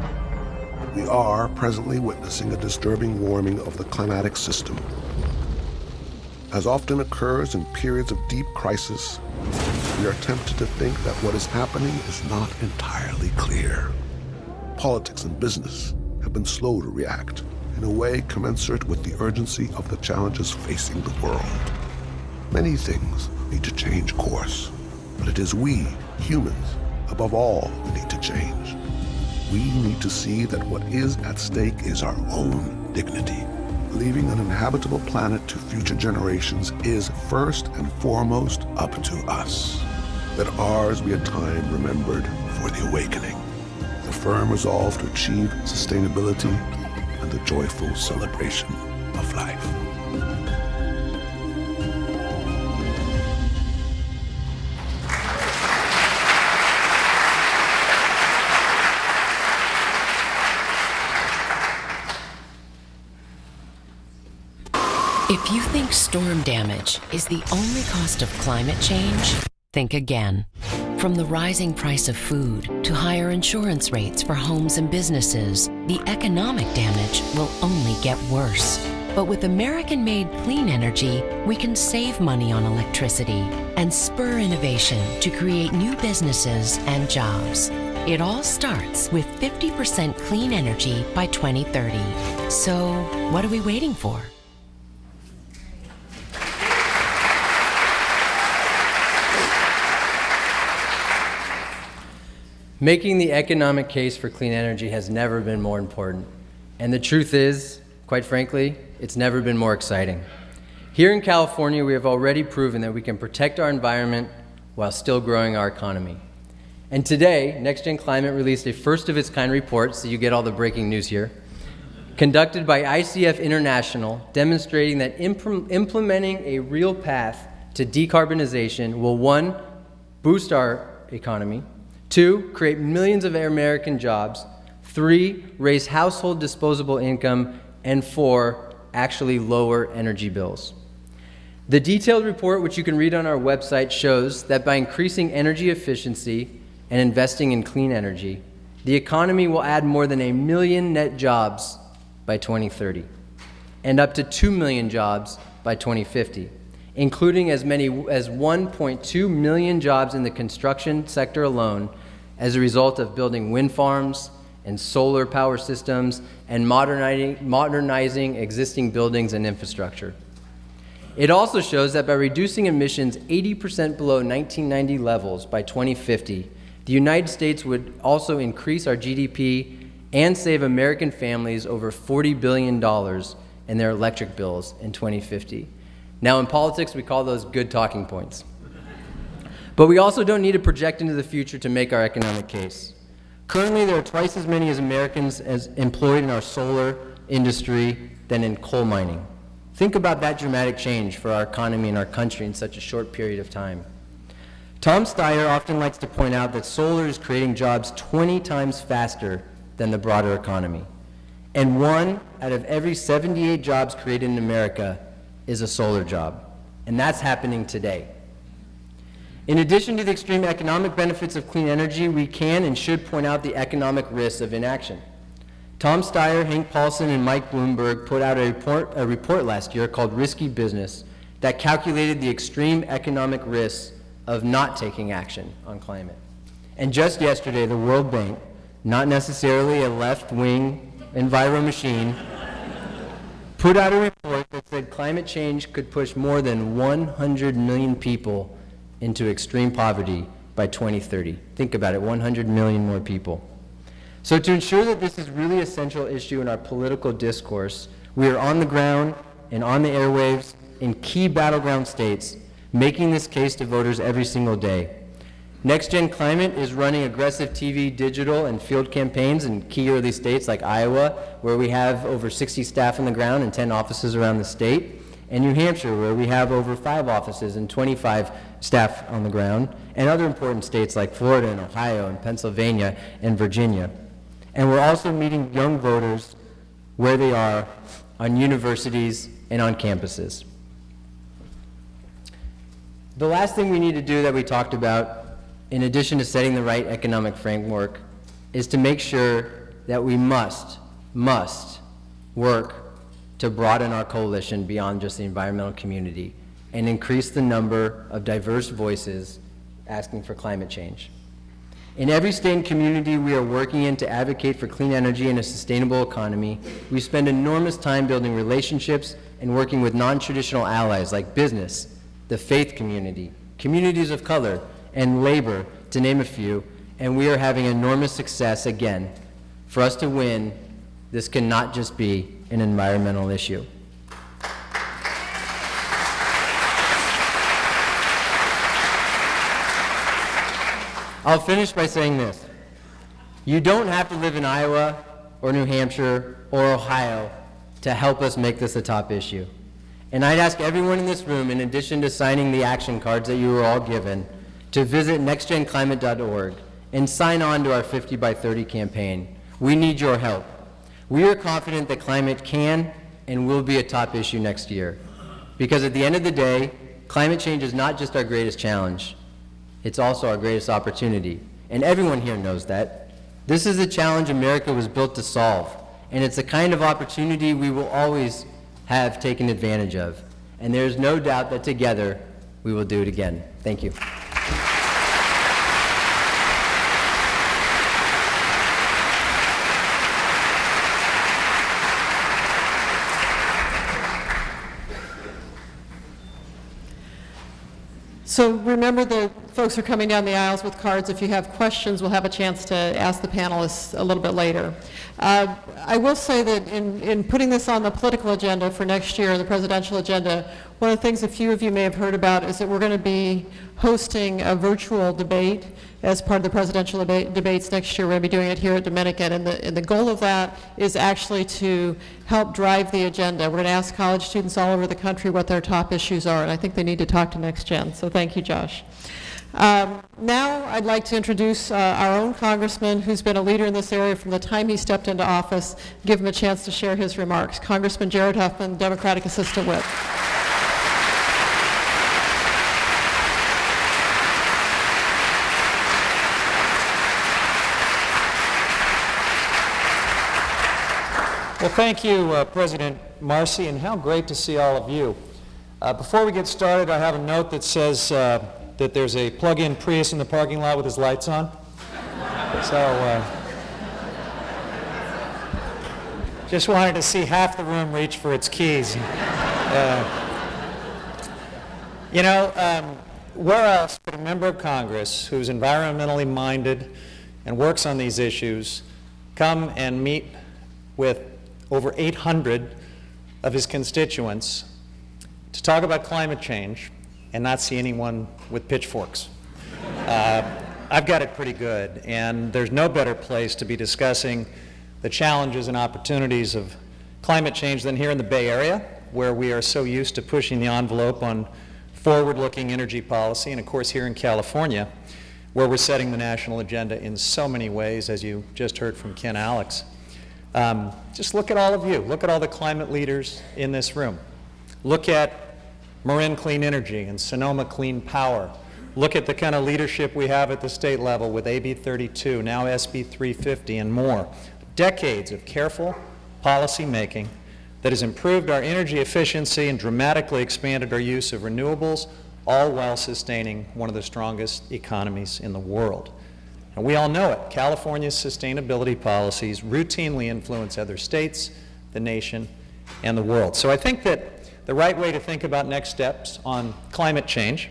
we are presently witnessing a disturbing warming of the climatic system. As often occurs in periods of deep crisis, we are tempted to think that what is happening is not entirely clear. Politics and business have been slow to react in a way commensurate with the urgency of the challenges facing the world. Many things need to change course, but it is we, humans, above all, who need to change. We need to see that what is at stake is our own dignity. Leaving an inhabitable planet to future generations is first and foremost up to us. Let ours be a time remembered for the awakening, the firm resolve to achieve sustainability, and the joyful celebration of life. If you think storm damage is the only cost of climate change, think again. From the rising price of food to higher insurance rates for homes and businesses, the economic damage will only get worse. But with American-made clean energy, we can save money on electricity and spur innovation to create new businesses and jobs. It all starts with 50% clean energy by 2030. So, what are we waiting for? Making the economic case for clean energy has never been more important. And the truth is, quite frankly, it's never been more exciting. Here in California, we have already proven that we can protect our environment while still growing our economy. And today, Next Gen Climate released a first-of-its-kind report, so you get all the breaking news here, conducted by ICF International, demonstrating that implementing a real path to decarbonization will, 1, boost our economy, 2, create millions of American jobs, 3, raise household disposable income, and 4, actually lower energy bills. The detailed report, which you can read on our website, shows that by increasing energy efficiency and investing in clean energy, the economy will add more than 1 million net jobs by 2030, and up to 2 million jobs by 2050, including as many as 1.2 million jobs in the construction sector alone as a result of building wind farms and solar power systems and modernizing existing buildings and infrastructure. It also shows that by reducing emissions 80% below 1990 levels by 2050, the United States would also increase our GDP and save American families over $40 billion in their electric bills in 2050. Now, in politics, we call those good talking points. But we also don't need to project into the future to make our economic case. Currently, there are twice as many as Americans as employed in our solar industry than in coal mining. Think about that dramatic change for our economy and our country in such a short period of time. Tom Steyer often likes to point out that solar is creating jobs 20 times faster than the broader economy. And 1 out of every 78 jobs created in America is a solar job. And that's happening today. In addition to the extreme economic benefits of clean energy, we can and should point out the economic risks of inaction. Tom Steyer, Hank Paulson, and Mike Bloomberg put out a report last year called Risky Business that calculated the extreme economic risks of not taking action on climate. And just yesterday, the World Bank, not necessarily a left-wing enviro machine, put out a report that said climate change could push more than 100 million people into extreme poverty by 2030. Think about it, 100 million more people. So to ensure that this is really a central issue in our political discourse, we are on the ground and on the airwaves in key battleground states, making this case to voters every single day. Next Gen Climate is running aggressive TV, digital, and field campaigns in key early states like Iowa, where we have over 60 staff on the ground and 10 offices around the state, and New Hampshire, where we have over 5 offices and 25 staff on the ground, and other important states like Florida and Ohio and Pennsylvania and Virginia. And we're also meeting young voters where they are on universities and on campuses. The last thing we need to do that we talked about, in addition to setting the right economic framework, is to make sure that we must work to broaden our coalition beyond just the environmental community and increase the number of diverse voices asking for climate change. In every state and community we are working in to advocate for clean energy and a sustainable economy, we spend enormous time building relationships and working with non-traditional allies like business, the faith community, communities of color, and labor, to name a few, and we are having enormous success again. For us to win, this cannot just be an environmental issue. I'll finish by saying this. You don't have to live in Iowa or New Hampshire or Ohio to help us make this a top issue. And I'd ask everyone in this room, in addition to signing the action cards that you were all given, to visit nextgenclimate.org and sign on to our 50 by 30 campaign. We need your help. We are confident that climate can and will be a top issue next year. Because at the end of the day, climate change is not just our greatest challenge, it's also our greatest opportunity. And everyone here knows that. This is a challenge America was built to solve, and it's the kind of opportunity we will always have taken advantage of. And there's no doubt that together we will do it again. Thank you. So remember, the folks are coming down the aisles with cards. If you have questions, we'll have a chance to ask the panelists a little bit later. I will say that in putting this on the political agenda for next year, the presidential agenda, one of the things a few of you may have heard about is that we're going to be hosting a virtual debate as part of the presidential debates next year. We're going to be doing it here at Dominican, and the goal of that is actually to help drive the agenda. We're going to ask college students all over the country what their top issues are, and I think they need to talk to Next Gen, so thank you, Josh. Now I'd like to introduce our own congressman who's been a leader in this area from the time he stepped into office, give him a chance to share his remarks. Congressman Jared Huffman, Democratic Assistant Whip. Well, thank you, President Marcy, and how great to see all of you. Before we get started, I have a note that says that there's a plug-in Prius in the parking lot with his lights on. So, just wanted to see half the room reach for its keys. Where else could a member of Congress who's environmentally minded and works on these issues come and meet with over 800 of his constituents to talk about climate change and not see anyone with pitchforks? I've got it pretty good, and there's no better place to be discussing the challenges and opportunities of climate change than here in the Bay Area, where we are so used to pushing the envelope on forward-looking energy policy, and of course here in California, where we're setting the national agenda in so many ways, as you just heard from Ken Alex. Just look at all of you. Look at all the climate leaders in this room. Look at Marin Clean Energy and Sonoma Clean Power. Look at the kind of leadership we have at the state level with AB 32, now SB 350, and more. decades of careful policy making that has improved our energy efficiency and dramatically expanded our use of renewables, all while sustaining one of the strongest economies in the world. And we all know it. California's sustainability policies routinely influence other states, the nation, and the world. So I think that the right way to think about next steps on climate change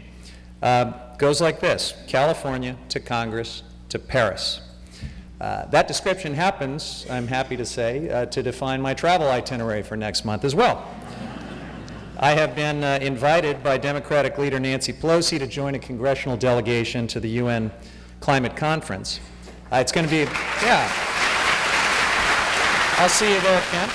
goes like this: California to Congress to Paris. That description happens, I'm happy to say, to define my travel itinerary for next month as well. I have been invited by Democratic leader Nancy Pelosi to join a congressional delegation to the UN Climate Conference. It's going to be, yeah. I'll see you there, Kent.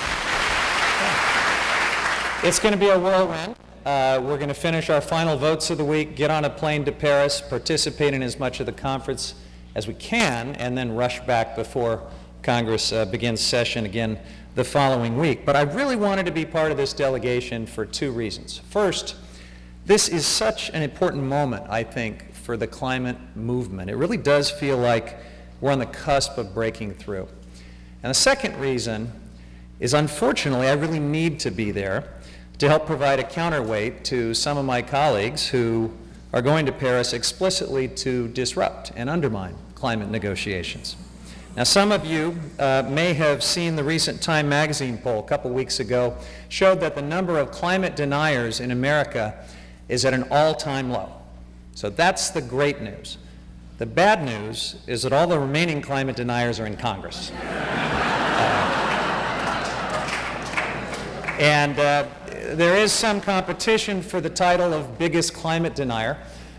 Yeah. It's going to be a whirlwind. We're going to finish our final votes of the week, get on a plane to Paris, participate in as much of the conference as we can, and then rush back before Congress begins session again the following week. But I really wanted to be part of this delegation for two reasons. First, this is such an important moment, I think, for the climate movement. It really does feel like we're on the cusp of breaking through. And the second reason is, unfortunately, I really need to be there to help provide a counterweight to some of my colleagues who are going to Paris explicitly to disrupt and undermine climate negotiations. Now, some of you may have seen the recent Time magazine poll a couple weeks ago showed that the number of climate deniers in America is at an all-time low. So that's the great news. The bad news is that all the remaining climate deniers are in Congress. There is some competition for the title of biggest climate denier,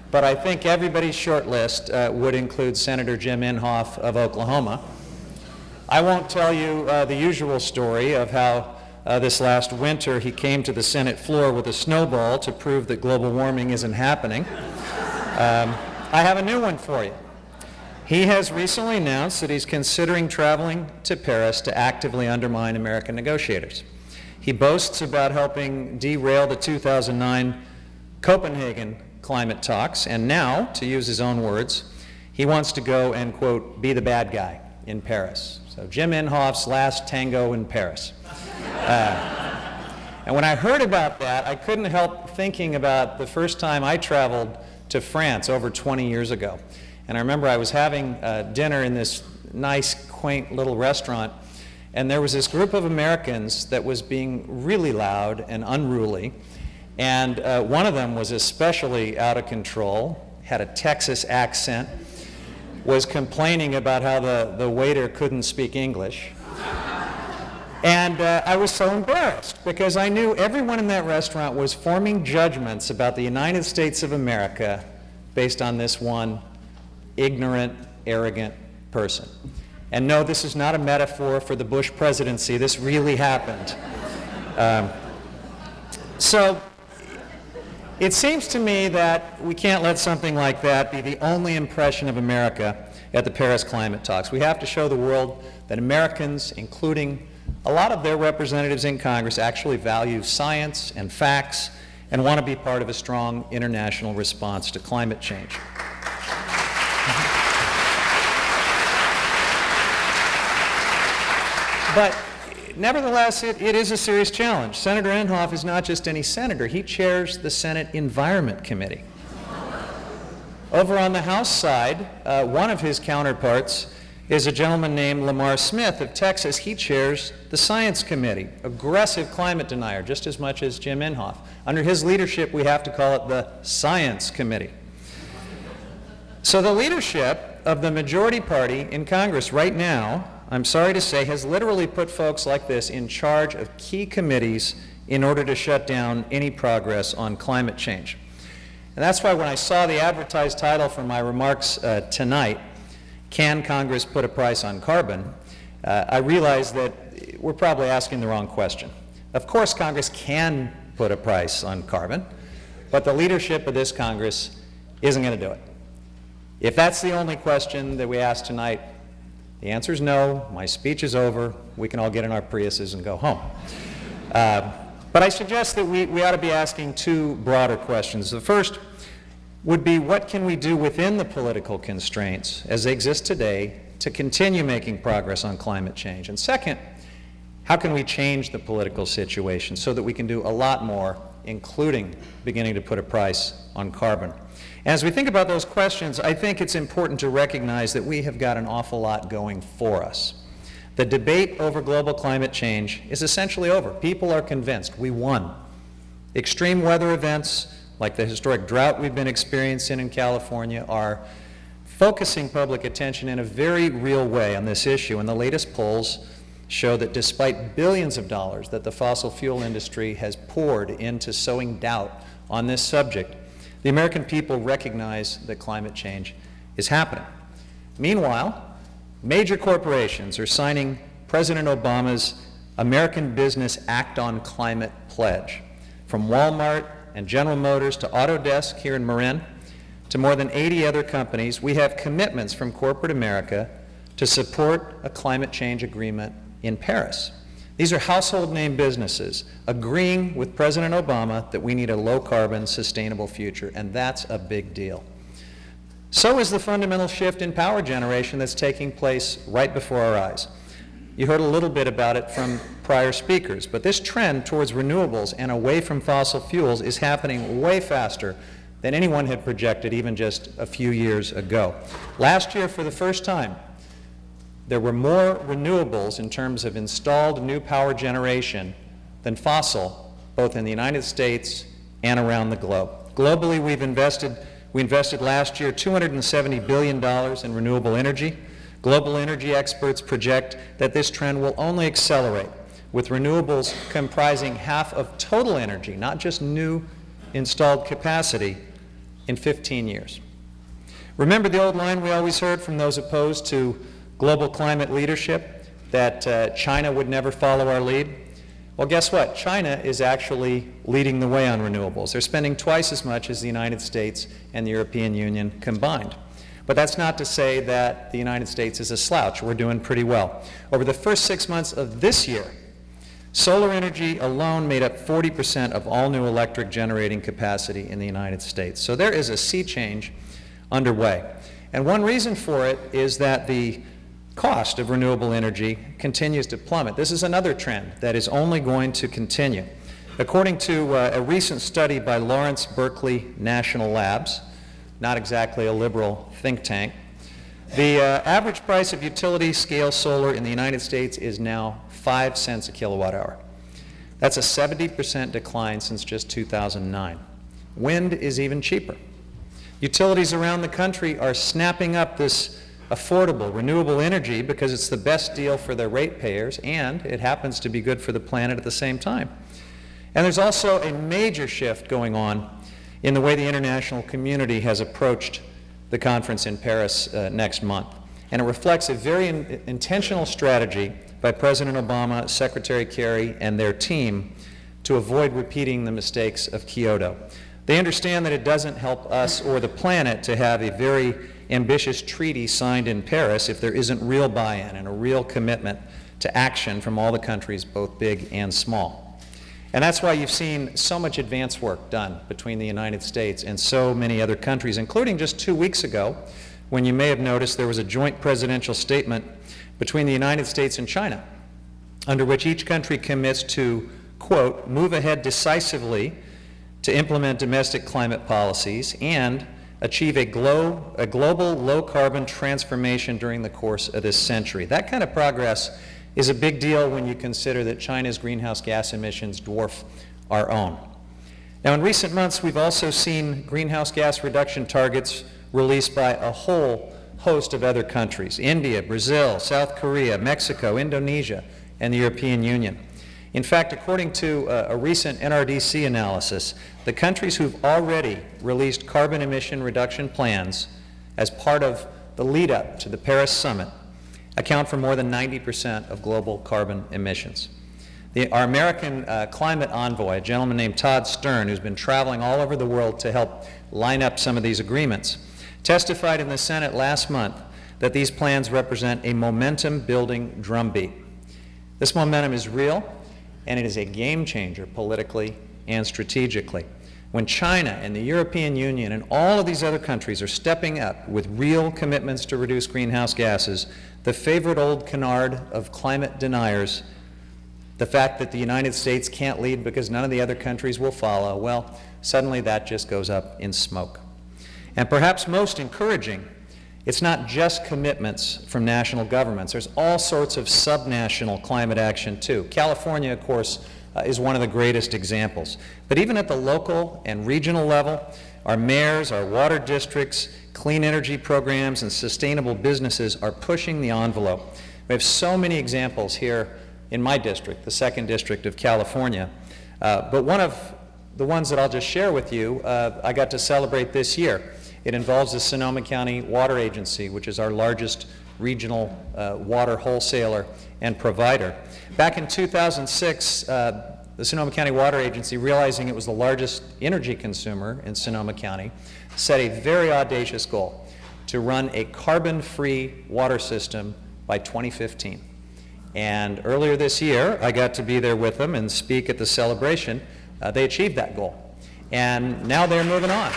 but I think everybody's short list would include Senator Jim Inhofe of Oklahoma. I won't tell you the usual story of how this last winter he came to the Senate floor with a snowball to prove that global warming isn't happening. I have a new one for you. He has recently announced that he's considering traveling to Paris to actively undermine American negotiators. He boasts about helping derail the 2009 Copenhagen climate talks, and now, to use his own words, he wants to go and, quote, be the bad guy in Paris. So Jim Inhofe's last tango in Paris. And when I heard about that, I couldn't help thinking about the first time I traveled to France over 20 years ago. And I remember I was having dinner in this nice, quaint little restaurant, and there was this group of Americans that was being really loud and unruly. And one of them was especially out of control, had a Texas accent, was complaining about how the waiter couldn't speak English. And I was so embarrassed because I knew everyone in that restaurant was forming judgments about the United States of America based on this one ignorant, arrogant person. And no, this is not a metaphor for the Bush presidency. This really happened. So it seems to me that we can't let something like that be the only impression of America at the Paris climate talks. We have to show the world that Americans, including a lot of their representatives in Congress, actually value science and facts and want to be part of a strong international response to climate change. But nevertheless, it is a serious challenge. Senator Inhofe is not just any senator. He chairs the Senate Environment Committee. Over on the House side, one of his counterparts is a gentleman named Lamar Smith of Texas. He chairs the Science Committee, aggressive climate denier, just as much as Jim Inhofe. Under his leadership, we have to call it the Science Committee. So the leadership of the majority party in Congress right now, I'm sorry to say, has literally put folks like this in charge of key committees in order to shut down any progress on climate change. And that's why when I saw the advertised title for my remarks tonight, Can Congress Put a Price on Carbon?, I realized that we're probably asking the wrong question. Of course, Congress can put a price on carbon, but the leadership of this Congress isn't going to do it. If that's the only question that we ask tonight, the answer is no. My speech is over. We can all get in our Priuses and go home. But I suggest that we ought to be asking two broader questions. The first, would be what can we do within the political constraints as they exist today to continue making progress on climate change? And second, how can we change the political situation so that we can do a lot more, including beginning to put a price on carbon? As we think about those questions, I think it's important to recognize that we have got an awful lot going for us. The debate over global climate change is essentially over. People are convinced we won. Extreme weather events, like the historic drought we've been experiencing in California, are focusing public attention in a very real way on this issue. And the latest polls show that despite billions of dollars that the fossil fuel industry has poured into sowing doubt on this subject, the American people recognize that climate change is happening. Meanwhile, major corporations are signing President Obama's American Business Act on Climate pledge. From Walmart and General Motors to Autodesk here in Marin, to more than 80 other companies, we have commitments from corporate America to support a climate change agreement in Paris. These are household name businesses agreeing with President Obama that we need a low-carbon, sustainable future, and that's a big deal. So is the fundamental shift in power generation that's taking place right before our eyes. You heard a little bit about it from prior speakers, but this trend towards renewables and away from fossil fuels is happening way faster than anyone had projected even just a few years ago. Last year, for the first time, there were more renewables in terms of installed new power generation than fossil, both in the United States and around the globe. Globally, we invested last year $270 billion in renewable energy. Global energy experts project that this trend will only accelerate, with renewables comprising half of total energy, not just new installed capacity, in 15 years. Remember the old line we always heard from those opposed to global climate leadership, that China would never follow our lead? Well, guess what? China is actually leading the way on renewables. They're spending twice as much as the United States and the European Union combined. But that's not to say that the United States is a slouch. We're doing pretty well. Over the first 6 months of this year, solar energy alone made up 40% of all new electric generating capacity in the United States. So there is a sea change underway. And one reason for it is that the cost of renewable energy continues to plummet. This is another trend that is only going to continue. According to a recent study by Lawrence Berkeley National Labs, not exactly a liberal think tank, the average price of utility scale solar in the United States is now 5 cents a kilowatt hour. That's a 70% decline since just 2009. Wind is even cheaper. Utilities around the country are snapping up this affordable, renewable energy because it's the best deal for their ratepayers, and it happens to be good for the planet at the same time. And there's also a major shift going on in the way the international community has approached the conference in Paris next month. And it reflects a very intentional strategy by President Obama, Secretary Kerry, and their team to avoid repeating the mistakes of Kyoto. They understand that it doesn't help us or the planet to have a very ambitious treaty signed in Paris if there isn't real buy-in and a real commitment to action from all the countries, both big and small. And that's why you've seen so much advance work done between the United States and so many other countries, including just 2 weeks ago, when you may have noticed there was a joint presidential statement between the United States and China, under which each country commits to, quote, move ahead decisively to implement domestic climate policies and achieve a global low-carbon transformation during the course of this century. That kind of progress is a big deal when you consider that China's greenhouse gas emissions dwarf our own. Now, in recent months, we've also seen greenhouse gas reduction targets released by a whole host of other countries: India, Brazil, South Korea, Mexico, Indonesia, and the European Union. In fact, according to a recent NRDC analysis, the countries who've already released carbon emission reduction plans as part of the lead-up to the Paris summit account for more than 90% of global carbon emissions. Our American climate envoy, a gentleman named Todd Stern, who's been traveling all over the world to help line up some of these agreements, testified in the Senate last month that these plans represent a momentum-building drumbeat. This momentum is real, and it is a game changer politically and strategically. when China and the European Union and all of these other countries are stepping up with real commitments to reduce greenhouse gases, the favorite old canard of climate deniers, the fact that the United States can't lead because none of the other countries will follow, well, suddenly that just goes up in smoke. And perhaps most encouraging, it's not just commitments from national governments. There's all sorts of subnational climate action too. California, of course, is one of the greatest examples. But even at the local and regional level, our mayors, our water districts, clean energy programs, and sustainable businesses are pushing the envelope. We have so many examples here in my district, the 2nd District of California. But one of the ones that I'll just share with you, I got to celebrate this year. It involves the Sonoma County Water Agency, which is our largest regional water wholesaler and provider. Back in 2006, the Sonoma County Water Agency, realizing it was the largest energy consumer in Sonoma County, set a very audacious goal to run a carbon-free water system by 2015. And earlier this year, I got to be there with them and speak at the celebration. They achieved that goal. And now they're moving on.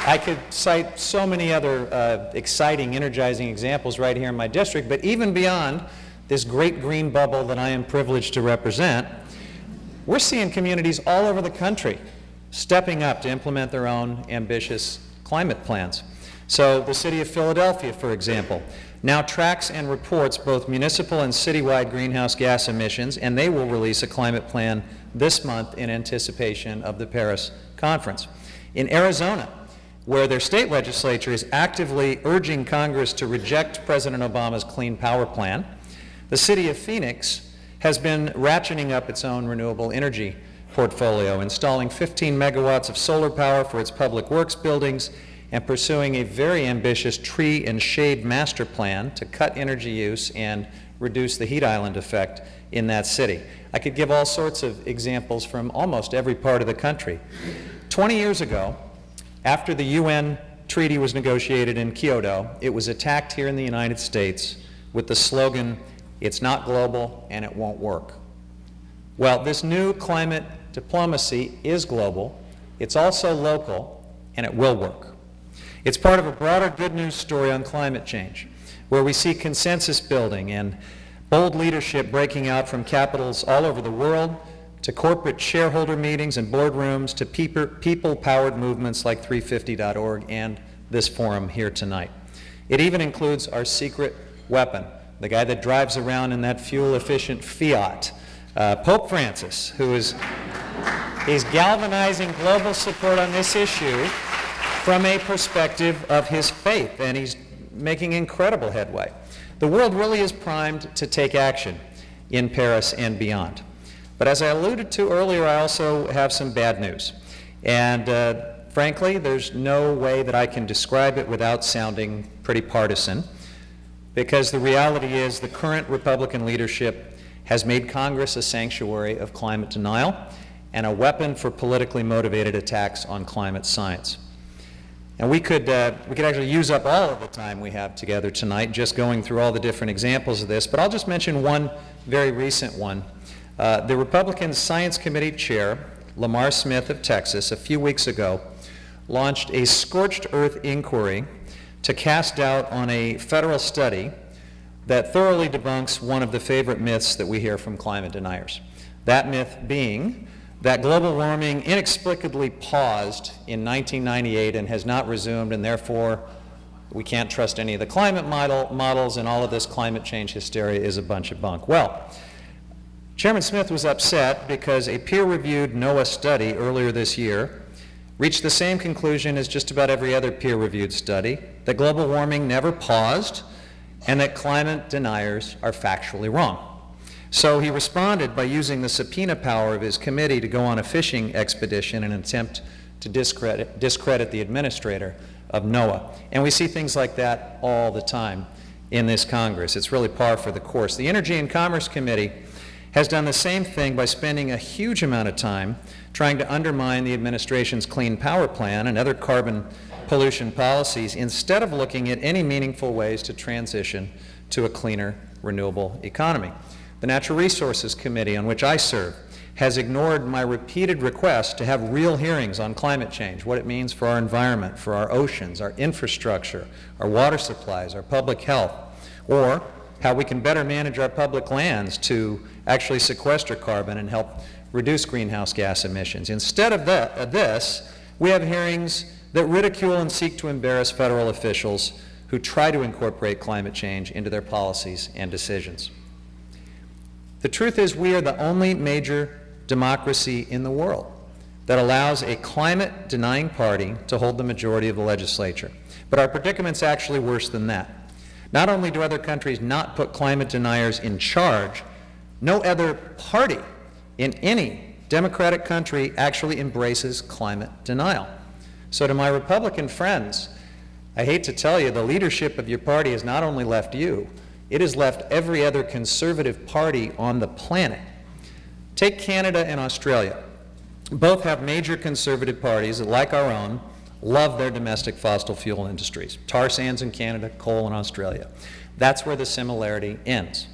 I could cite so many other exciting, energizing examples right here in my district, but even beyond this great green bubble that I am privileged to represent, we're seeing communities all over the country stepping up to implement their own ambitious climate plans. So the city of Philadelphia, for example, now tracks and reports both municipal and citywide greenhouse gas emissions, and they will release a climate plan this month in anticipation of the Paris conference. In Arizona, where their state legislature is actively urging Congress to reject President Obama's Clean Power Plan, the city of Phoenix has been ratcheting up its own renewable energy portfolio, installing 15 megawatts of solar power for its public works buildings and pursuing a very ambitious tree and shade master plan to cut energy use and reduce the heat island effect in that city. I could give all sorts of examples from almost every part of the country. 20 years ago, after the UN treaty was negotiated in Kyoto, it was attacked here in the United States with the slogan, "It's not global and it won't work." Well, this new climate diplomacy is global, it's also local, and it will work. It's part of a broader good news story on climate change, where we see consensus building and bold leadership breaking out from capitals all over the world, to corporate shareholder meetings and boardrooms, to people-powered movements like 350.org and this forum here tonight. It even includes our secret weapon, the guy that drives around in that fuel-efficient Fiat, Pope Francis, he's galvanizing global support on this issue from a perspective of his faith, and he's making incredible headway. The world really is primed to take action in Paris and beyond. But as I alluded to earlier, I also have some bad news. And frankly, there's no way that I can describe it without sounding pretty partisan, because the reality is the current Republican leadership has made Congress a sanctuary of climate denial and a weapon for politically motivated attacks on climate science. And we could actually use up all of the time we have together tonight just going through all the different examples of this, but I'll just mention one very recent one. The Republican Science Committee Chair, Lamar Smith of Texas, a few weeks ago, launched a scorched earth inquiry to cast doubt on a federal study that thoroughly debunks one of the favorite myths that we hear from climate deniers. That myth being that global warming inexplicably paused in 1998 and has not resumed, and therefore we can't trust any of the climate models, and all of this climate change hysteria is a bunch of bunk. Well, Chairman Smith was upset because a peer-reviewed NOAA study earlier this year reached the same conclusion as just about every other peer-reviewed study, that global warming never paused and that climate deniers are factually wrong. So he responded by using the subpoena power of his committee to go on a fishing expedition in an attempt to discredit the administrator of NOAA. And we see things like that all the time in this Congress. It's really par for the course. The Energy and Commerce Committee has done the same thing by spending a huge amount of time trying to undermine the administration's Clean Power Plan and other carbon pollution policies, instead of looking at any meaningful ways to transition to a cleaner, renewable economy. The Natural Resources Committee, on which I serve, has ignored my repeated request to have real hearings on climate change, what it means for our environment, for our oceans, our infrastructure, our water supplies, our public health, or how we can better manage our public lands to actually sequester carbon and help reduce greenhouse gas emissions. Instead of this, we have hearings that ridicule and seek to embarrass federal officials who try to incorporate climate change into their policies and decisions. The truth is, we are the only major democracy in the world that allows a climate-denying party to hold the majority of the legislature. But our predicament's actually worse than that. Not only do other countries not put climate deniers in charge, no other party in any democratic country actually embraces climate denial. So to my Republican friends, I hate to tell you, the leadership of your party has not only left you, it has left every other conservative party on the planet. Take Canada and Australia. Both have major conservative parties that, like our own, love their domestic fossil fuel industries. Tar sands in Canada, coal in Australia. That's where the similarity ends.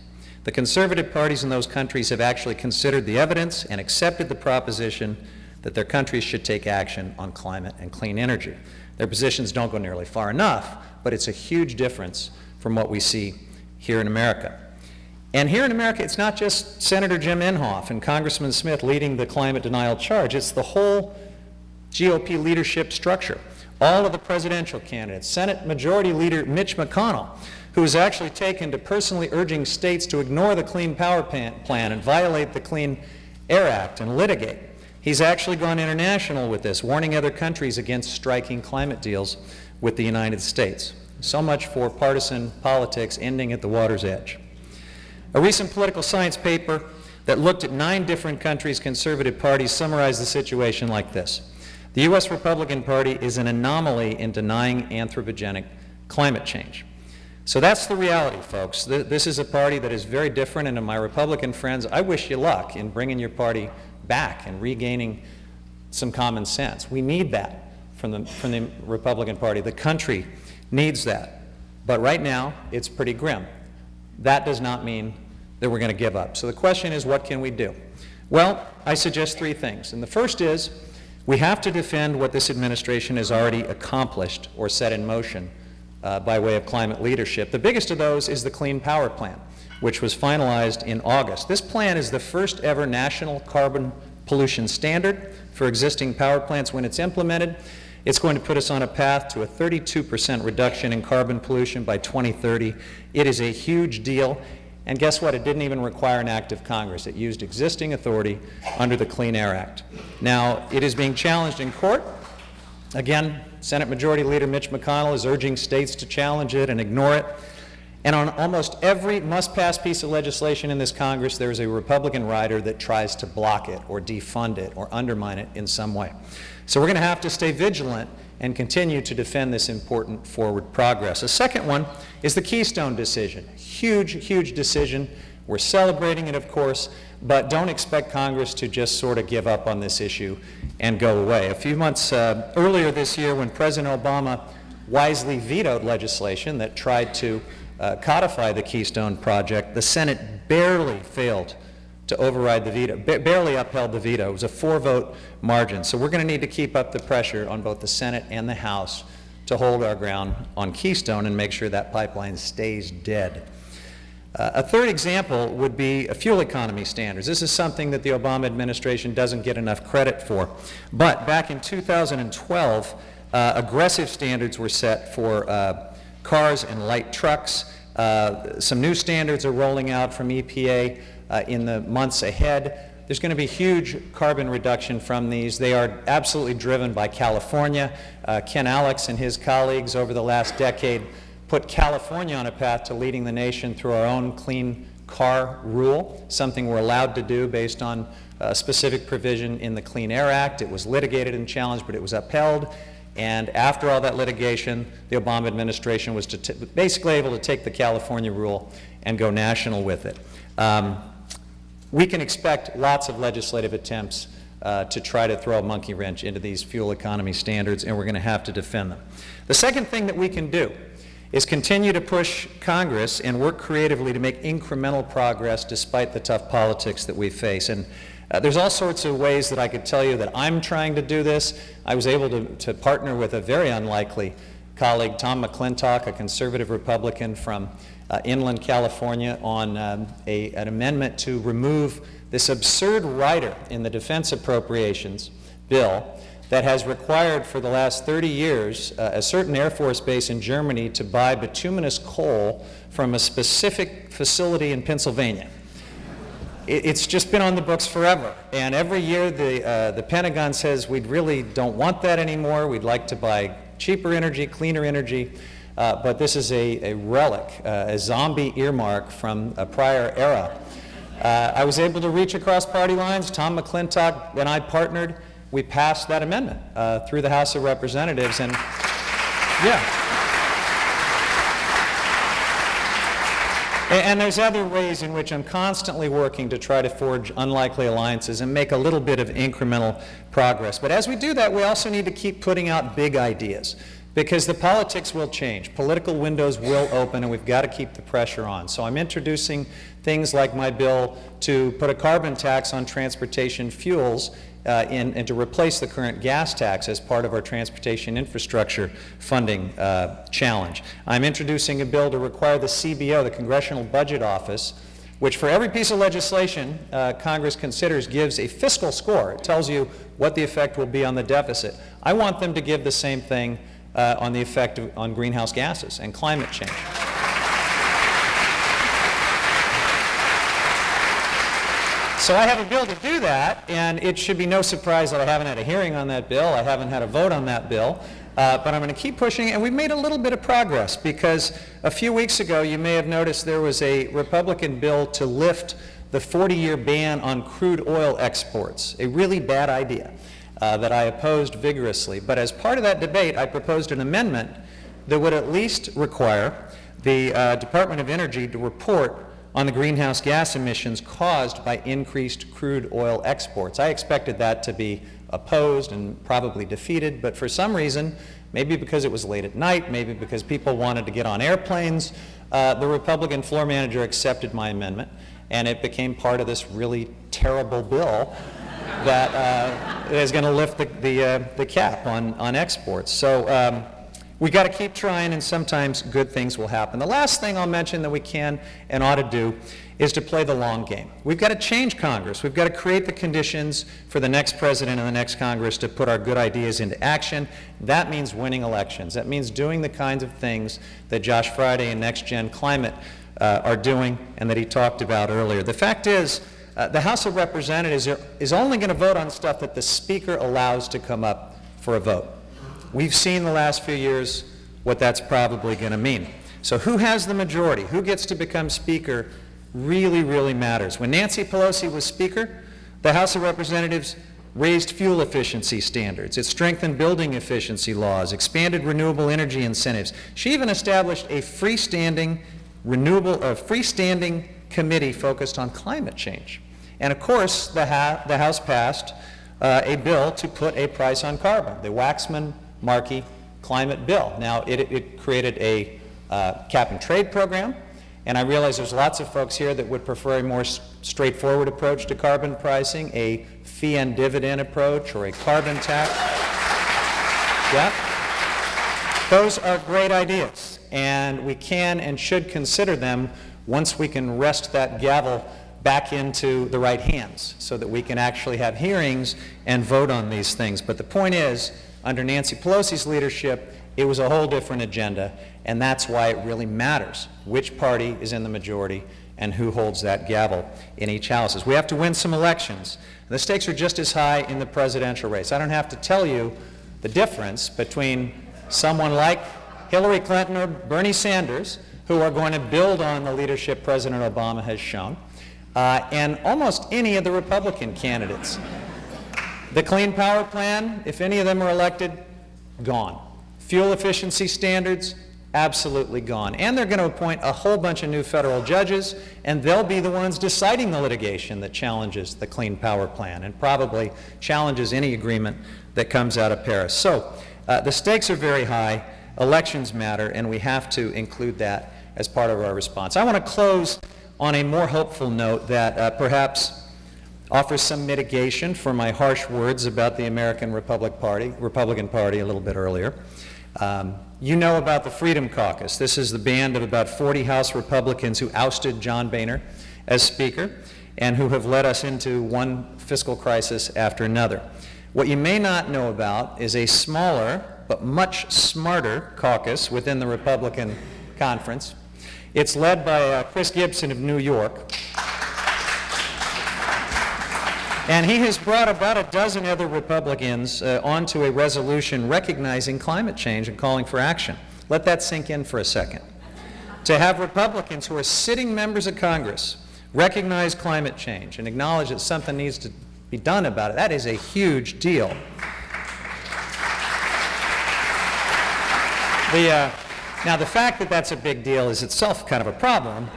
The conservative parties in those countries have actually considered the evidence and accepted the proposition that their countries should take action on climate and clean energy. Their positions don't go nearly far enough, but it's a huge difference from what we see here in America. And here in America, it's not just Senator Jim Inhofe and Congressman Smith leading the climate denial charge, it's the whole GOP leadership structure. All of the presidential candidates, Senate Majority Leader Mitch McConnell, who has actually taken to personally urging states to ignore the Clean Power Plan and violate the Clean Air Act and litigate. He's actually gone international with this, warning other countries against striking climate deals with the United States. So much for partisan politics ending at the water's edge. A recent political science paper that looked at 9 different countries' conservative parties summarized the situation like this. The U.S. Republican Party is an anomaly in denying anthropogenic climate change. So that's the reality, folks. This is a party that is very different, and to my Republican friends, I wish you luck in bringing your party back and regaining some common sense. We need that from the Republican Party. The country needs that. But right now, it's pretty grim. That does not mean that we're going to give up. So the question is, what can we do? Well, I suggest 3 things. And the first is, we have to defend what this administration has already accomplished or set in motion by way of climate leadership. The biggest of those is the Clean Power Plan, which was finalized in August. This plan is the first ever national carbon pollution standard for existing power plants. When it's implemented, it's going to put us on a path to a 32% reduction in carbon pollution by 2030. It is a huge deal. And guess what? It didn't even require an act of Congress. It used existing authority under the Clean Air Act. Now, it is being challenged in court. Again, Senate Majority Leader Mitch McConnell is urging states to challenge it and ignore it. And on almost every must-pass piece of legislation in this Congress, there is a Republican rider that tries to block it or defund it or undermine it in some way. So we're going to have to stay vigilant and continue to defend this important forward progress. The second one is the Keystone decision. Huge, huge decision. We're celebrating it, of course, but don't expect Congress to just sort of give up on this issue and go away. A few months earlier this year, when President Obama wisely vetoed legislation that tried to codify the Keystone Project, the Senate barely failed to override the veto, barely upheld the veto. It was a 4-vote margin. So we're going to need to keep up the pressure on both the Senate and the House to hold our ground on Keystone and make sure that pipeline stays dead. A third example would be fuel economy standards. This is something that the Obama administration doesn't get enough credit for. But back in 2012, aggressive standards were set for cars and light trucks. Some new standards are rolling out from EPA in the months ahead. There's going to be huge carbon reduction from these. They are absolutely driven by California. Ken Alex and his colleagues over the last decade put California on a path to leading the nation through our own clean car rule, something we're allowed to do based on a specific provision in the Clean Air Act. It was litigated and challenged, but it was upheld. And after all that litigation, the Obama administration was basically able to take the California rule and go national with it. We can expect lots of legislative attempts to try to throw a monkey wrench into these fuel economy standards, and we're going to have to defend them. The second thing that we can do is continue to push Congress and work creatively to make incremental progress despite the tough politics that we face. And there's all sorts of ways that I could tell you that I'm trying to do this. I was able to partner with a very unlikely colleague, Tom McClintock, a conservative Republican from inland California, on an amendment to remove this absurd rider in the defense appropriations bill that has required for the last 30 years a certain Air Force base in Germany to buy bituminous coal from a specific facility in Pennsylvania. It's just been on the books forever, and every year the Pentagon says we really don't want that anymore. We'd like to buy cheaper energy, cleaner energy, but this is a relic, a zombie earmark from a prior era. I was able to reach across party lines. Tom McClintock and I partnered. We passed that amendment through the House of Representatives, and yeah. And there's other ways in which I'm constantly working to try to forge unlikely alliances and make a little bit of incremental progress. But as we do that, we also need to keep putting out big ideas, because the politics will change. Political windows will open, and we've got to keep the pressure on. So I'm introducing things like my bill to put a carbon tax on transportation fuels and to replace the current gas tax as part of our transportation infrastructure funding challenge. I'm introducing a bill to require the CBO, the Congressional Budget Office, which for every piece of legislation Congress considers gives a fiscal score. It tells you what the effect will be on the deficit. I want them to give the same thing on the effect on greenhouse gases and climate change. So I have a bill to do that, and it should be no surprise that I haven't had a hearing on that bill. I haven't had a vote on that bill, but I'm going to keep pushing, and we've made a little bit of progress, because a few weeks ago you may have noticed there was a Republican bill to lift the 40-year ban on crude oil exports, a really bad idea that I opposed vigorously. But as part of that debate, I proposed an amendment that would at least require the Department of Energy to report on the greenhouse gas emissions caused by increased crude oil exports. I expected that to be opposed and probably defeated, but for some reason, maybe because it was late at night, maybe because people wanted to get on airplanes, the Republican floor manager accepted my amendment, and it became part of this really terrible bill that is going to lift the cap on exports. So we got to keep trying, and sometimes good things will happen. The last thing I'll mention that we can and ought to do is to play the long game. We've got to change Congress. We've got to create the conditions for the next president and the next Congress to put our good ideas into action. That means winning elections. That means doing the kinds of things that Josh Friday and Next Gen Climate are doing and that he talked about earlier. The fact is, the House of Representatives is only going to vote on stuff that the Speaker allows to come up for a vote. We've seen the last few years what that's probably going to mean. So who has the majority? Who gets to become Speaker really, really matters. When Nancy Pelosi was Speaker, the House of Representatives raised fuel efficiency standards. It strengthened building efficiency laws, expanded renewable energy incentives. She even established a freestanding committee focused on climate change. And of course, the House passed a bill to put a price on carbon, the Waxman-Markey climate bill. Now, it created a cap and trade program, and I realize there's lots of folks here that would prefer a more straightforward approach to carbon pricing, a fee and dividend approach, or a carbon tax. Yeah? Those are great ideas, and we can and should consider them once we can wrest that gavel back into the right hands so that we can actually have hearings and vote on these things. But the point is, under Nancy Pelosi's leadership, it was a whole different agenda, and that's why it really matters which party is in the majority and who holds that gavel in each house. We have to win some elections. The stakes are just as high in the presidential race. I don't have to tell you the difference between someone like Hillary Clinton or Bernie Sanders, who are going to build on the leadership President Obama has shown, and almost any of the Republican candidates. The Clean Power Plan, if any of them are elected, gone. Fuel efficiency standards, absolutely gone. And they're going to appoint a whole bunch of new federal judges, and they'll be the ones deciding the litigation that challenges the Clean Power Plan and probably challenges any agreement that comes out of Paris. So the stakes are very high. elections matter, and we have to include that as part of our response. I want to close on a more hopeful note that perhaps offers some mitigation for my harsh words about the American Republican Party a little bit earlier. You know about the Freedom Caucus. This is the band of about 40 House Republicans who ousted John Boehner as Speaker and who have led us into one fiscal crisis after another. What you may not know about is a smaller but much smarter caucus within the Republican conference. It's led by Chris Gibson of New York. And he has brought about a dozen other Republicans onto a resolution recognizing climate change and calling for action. Let that sink in for a second. To have Republicans who are sitting members of Congress recognize climate change and acknowledge that something needs to be done about it, that is a huge deal. Now, the fact that that's a big deal is itself kind of a problem.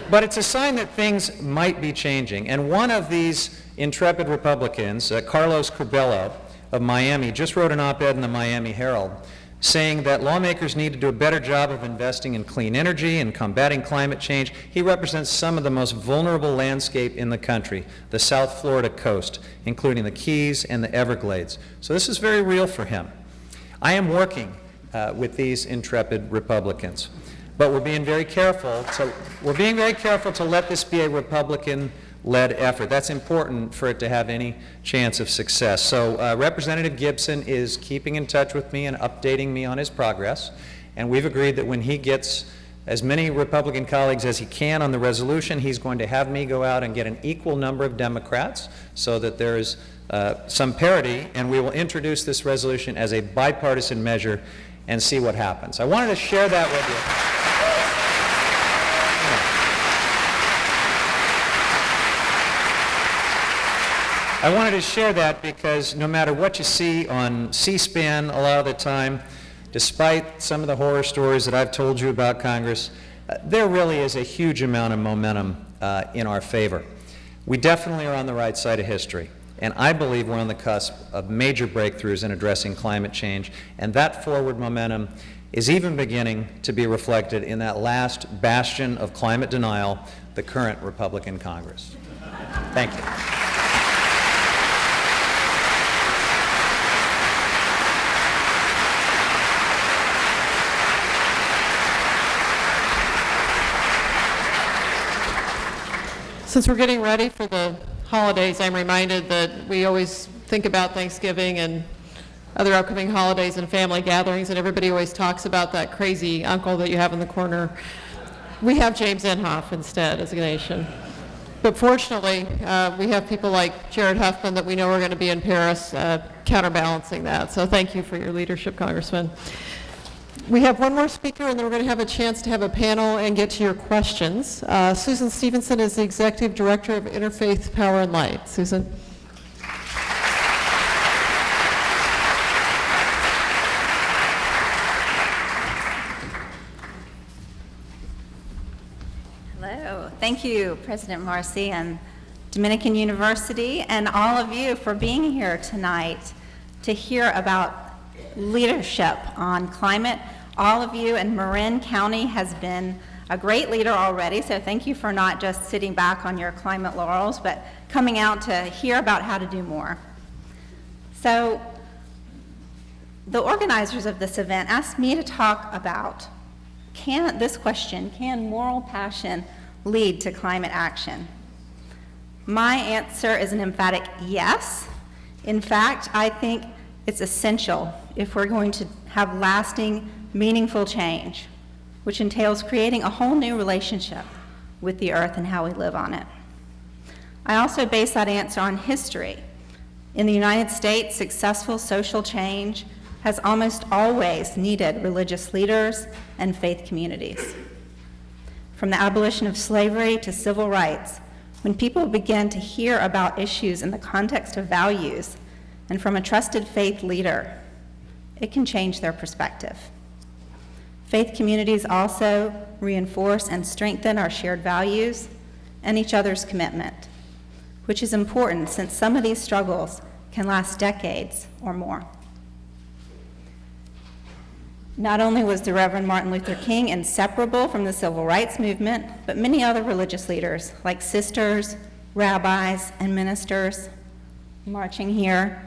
But it's a sign that things might be changing. And one of these intrepid Republicans, Carlos Curbelo of Miami, just wrote an op-ed in the Miami Herald saying that lawmakers need to do a better job of investing in clean energy and combating climate change. He represents some of the most vulnerable landscape in the country, the South Florida coast, including the Keys and the Everglades. So this is very real for him. I am working with these intrepid Republicans. But we're being very careful to let this be a Republican-led effort. That's important for it to have any chance of success. So Representative Gibson is keeping in touch with me and updating me on his progress. And we've agreed that when he gets as many Republican colleagues as he can on the resolution, he's going to have me go out and get an equal number of Democrats so that there is some parity, and we will introduce this resolution as a bipartisan measure and see what happens. I wanted to share that with you. I wanted to share that because no matter what you see on C-SPAN a lot of the time, despite some of the horror stories that I've told you about Congress, there really is a huge amount of momentum in our favor. We definitely are on the right side of history, and I believe we're on the cusp of major breakthroughs in addressing climate change, and that forward momentum is even beginning to be reflected in that last bastion of climate denial, the current Republican Congress. Thank you. Since we're getting ready for the holidays, I'm reminded that we always think about Thanksgiving and other upcoming holidays and family gatherings, and everybody always talks about that crazy uncle that you have in the corner. We have James Inhofe instead as a nation. But fortunately, we have people like Jared Huffman that we know are going to be in Paris counterbalancing that. So thank you for your leadership, Congressman. We have one more speaker, and then we're going to have a chance to have a panel and get to your questions. Susan Stevenson is the Executive Director of Interfaith Power and Light. Susan. Hello. Thank you, President Marcy and Dominican University, and all of you for being here tonight to hear about leadership on climate. All of you, and Marin County has been a great leader already, so thank you for not just sitting back on your climate laurels, but coming out to hear about how to do more. So the organizers of this event asked me to talk about this question, can moral passion lead to climate action? My answer is an emphatic yes. In fact, I think it's essential if we're going to have lasting, meaningful change, which entails creating a whole new relationship with the earth and how we live on it. I also base that answer on history. In the United States, successful social change has almost always needed religious leaders and faith communities. From the abolition of slavery to civil rights, when people begin to hear about issues in the context of values and from a trusted faith leader, it can change their perspective. Faith communities also reinforce and strengthen our shared values and each other's commitment, which is important since some of these struggles can last decades or more. Not only was the Reverend Martin Luther King inseparable from the civil rights movement, but many other religious leaders, like sisters, rabbis, and ministers, marching here,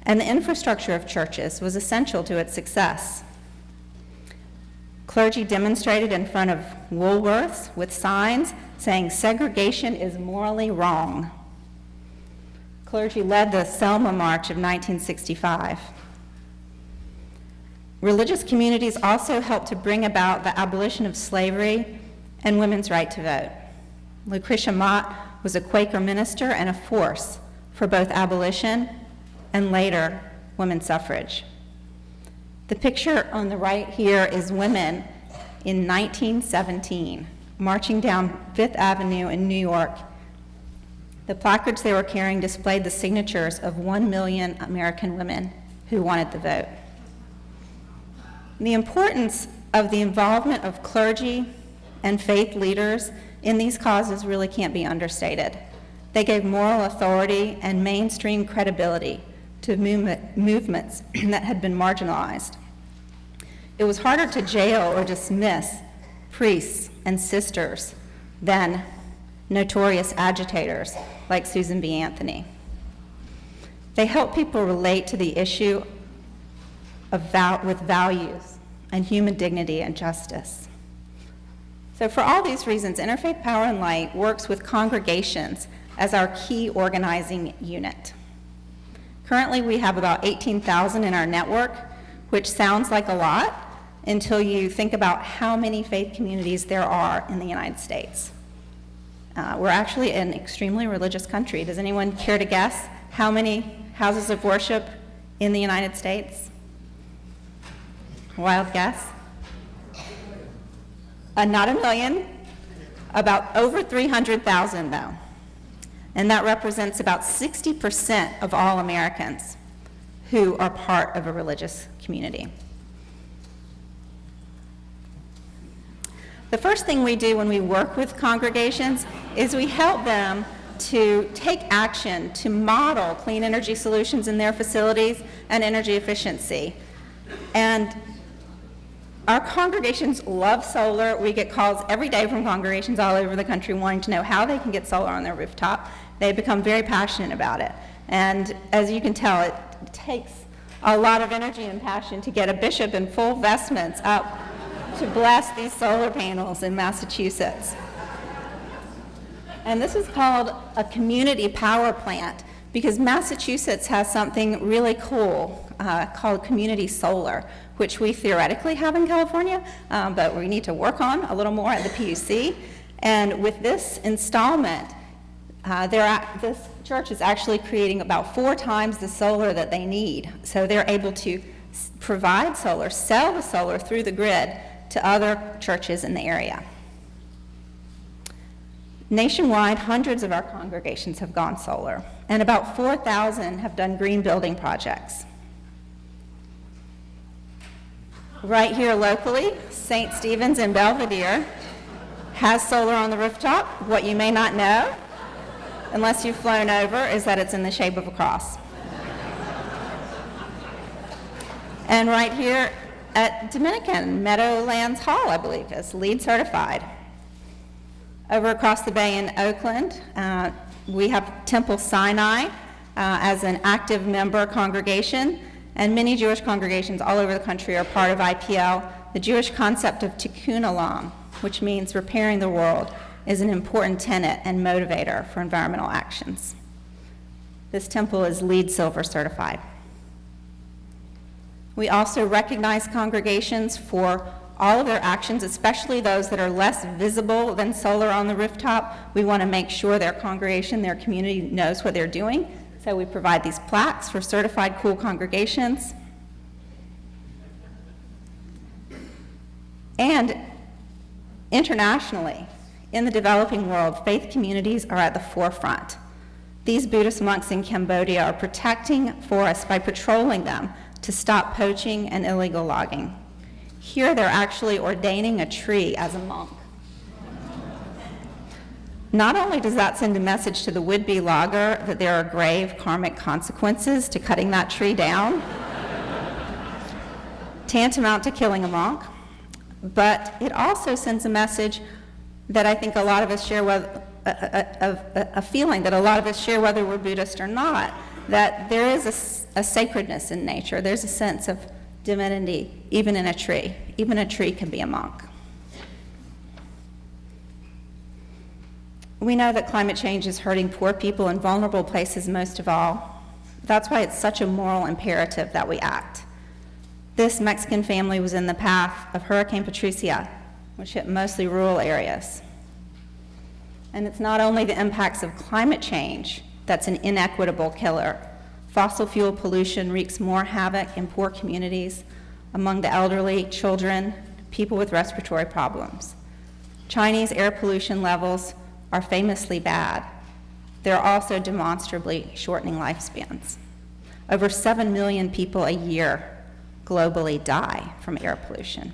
and the infrastructure of churches was essential to its success. Clergy demonstrated in front of Woolworths with signs saying segregation is morally wrong. Clergy led the Selma March of 1965. Religious communities also helped to bring about the abolition of slavery and women's right to vote. Lucretia Mott was a Quaker minister and a force for both abolition and later women's suffrage. The picture on the right here is women in 1917 marching down Fifth Avenue in New York. The placards they were carrying displayed the signatures of 1 million American women who wanted the vote. The importance of the involvement of clergy and faith leaders in these causes really can't be understated. They gave moral authority and mainstream credibility to movements that had been marginalized. It was harder to jail or dismiss priests and sisters than notorious agitators like Susan B. Anthony. They helped people relate to the issue with values and human dignity and justice. So for all these reasons, Interfaith Power and Light works with congregations as our key organizing unit. Currently, we have about 18,000 in our network, which sounds like a lot until you think about how many faith communities there are in the United States. We're actually an extremely religious country. Does anyone care to guess how many houses of worship in the United States? Wild guess? Not a million, about over 300,000 though. And that represents about 60% of all Americans who are part of a religious community. The first thing we do when we work with congregations is we help them to take action to model clean energy solutions in their facilities and energy efficiency. And our congregations love solar. We get calls every day from congregations all over the country wanting to know how they can get solar on their rooftop. They become very passionate about it. And as you can tell, it takes a lot of energy and passion to get a bishop in full vestments up to bless these solar panels in Massachusetts. And this is called a community power plant because Massachusetts has something really cool called community solar, which we theoretically have in California, but we need to work on a little more at the PUC. And with this installment, this church is actually creating about 4 times the solar that they need. So they're able to provide solar, sell the solar through the grid to other churches in the area. Nationwide, hundreds of our congregations have gone solar, and about 4,000 have done green building projects. Right here locally, St. Stephen's in Belvedere has solar on the rooftop. What you may not know, unless you've flown over, is that it's in the shape of a cross. And right here at Dominican, Meadowlands Hall, I believe, is LEED certified. Over across the bay in Oakland, we have Temple Sinai as an active member congregation, and many Jewish congregations all over the country are part of IPL. The Jewish concept of tikkun olam, which means repairing the world, is an important tenet and motivator for environmental actions. This temple is LEED Silver certified. We also recognize congregations for all of their actions, especially those that are less visible than solar on the rooftop. We want to make sure their congregation, their community knows what they're doing. So we provide these plaques for certified cool congregations. And internationally, in the developing world, faith communities are at the forefront. These Buddhist monks in Cambodia are protecting forests by patrolling them to stop poaching and illegal logging. Here they're actually ordaining a tree as a monk. Not only does that send a message to the would-be logger that there are grave karmic consequences to cutting that tree down, tantamount to killing a monk, but it also sends a message that I think a lot of us share, a feeling that a lot of us share whether we're Buddhist or not, that there is a sacredness in nature. There's a sense of divinity, even in a tree. Even a tree can be a monk. We know that climate change is hurting poor people in vulnerable places most of all. That's why it's such a moral imperative that we act. This Mexican family was in the path of Hurricane Patricia, which hit mostly rural areas. And it's not only the impacts of climate change that's an inequitable killer. Fossil fuel pollution wreaks more havoc in poor communities, among the elderly, children, people with respiratory problems. Chinese air pollution levels are famously bad. They're also demonstrably shortening lifespans. Over 7 million people a year globally die from air pollution.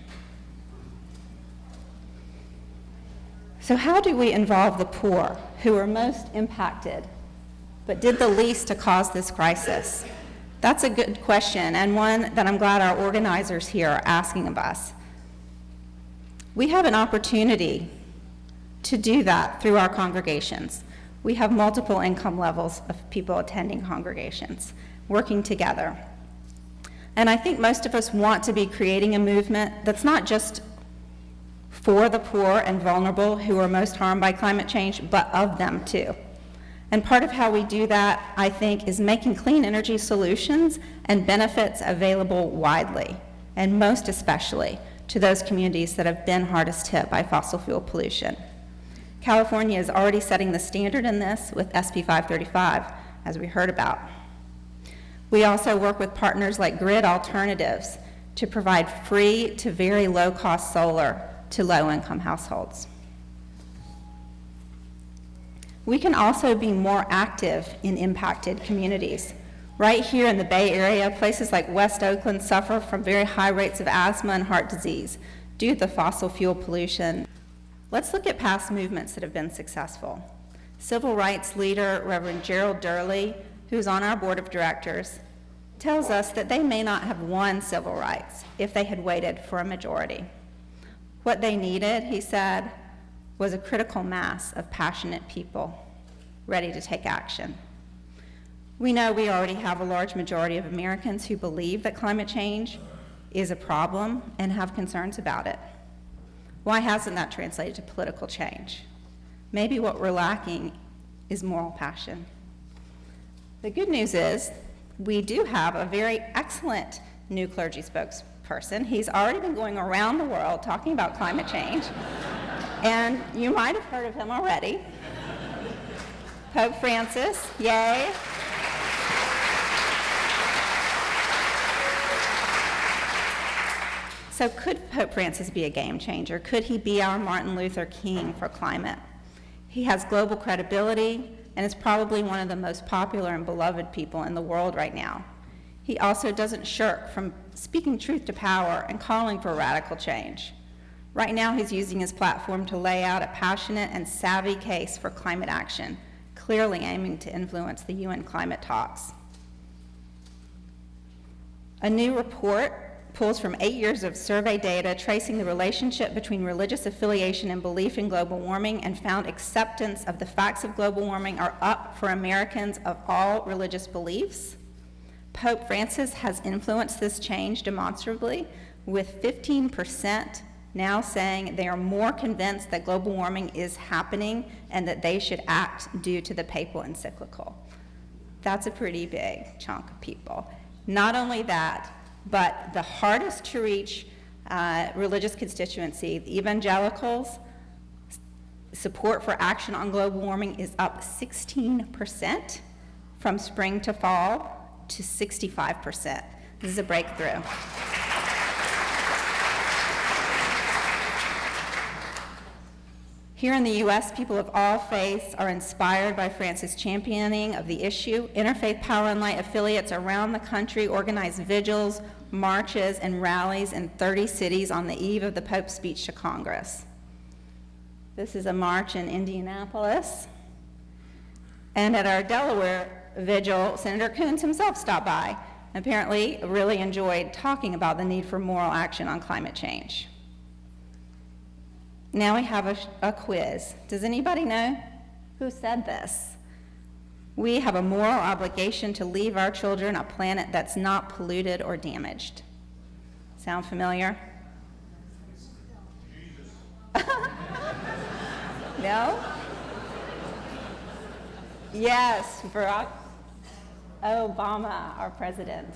So how do we involve the poor who are most impacted but did the least to cause this crisis? That's a good question, and one that I'm glad our organizers here are asking of us. We have an opportunity to do that through our congregations. We have multiple income levels of people attending congregations, working together. And I think most of us want to be creating a movement that's not just for the poor and vulnerable who are most harmed by climate change, but of them too. And part of how we do that, I think, is making clean energy solutions and benefits available widely, and most especially to those communities that have been hardest hit by fossil fuel pollution. California is already setting the standard in this with SB 535, as we heard about. We also work with partners like Grid Alternatives to provide free to very low-cost solar to low-income households. We can also be more active in impacted communities. Right here in the Bay Area, places like West Oakland suffer from very high rates of asthma and heart disease due to the fossil fuel pollution. Let's look at past movements that have been successful. Civil rights leader Reverend Gerald Durley, who's on our board of directors, tells us that they may not have won civil rights if they had waited for a majority. What they needed, he said, was a critical mass of passionate people ready to take action. We know we already have a large majority of Americans who believe that climate change is a problem and have concerns about it. Why hasn't that translated to political change? Maybe what we're lacking is moral passion. The good news is we do have a very excellent new clergy spokesperson. He's already been going around the world talking about climate change, and you might have heard of him already. Pope Francis, yay. So could Pope Francis be a game changer? Could he be our Martin Luther King for climate? He has global credibility and is probably one of the most popular and beloved people in the world right now. He also doesn't shirk from speaking truth to power and calling for radical change. Right now, he's using his platform to lay out a passionate and savvy case for climate action, clearly aiming to influence the UN climate talks. A new report pulls from 8 years of survey data tracing the relationship between religious affiliation and belief in global warming, and found acceptance of the facts of global warming are up for Americans of all religious beliefs. Pope Francis has influenced this change demonstrably, with 15% now saying they are more convinced that global warming is happening and that they should act due to the papal encyclical. That's a pretty big chunk of people. Not only that, but the hardest to reach religious constituency, the evangelicals, support for action on global warming is up 16% from spring to fall to 65%. This is a breakthrough. Here in the U.S., people of all faiths are inspired by Francis' championing of the issue. Interfaith Power and Light affiliates around the country organize vigils, marches, and rallies in 30 cities on the eve of the Pope's speech to Congress. This is a march in Indianapolis. And at our Delaware vigil, Senator Coons himself stopped by apparently really enjoyed talking about the need for moral action on climate change. Now we have a quiz. Does anybody know who said this? We have a moral obligation to leave our children a planet that's not polluted or damaged. Sound familiar? No? Yes, Barack Obama, our president.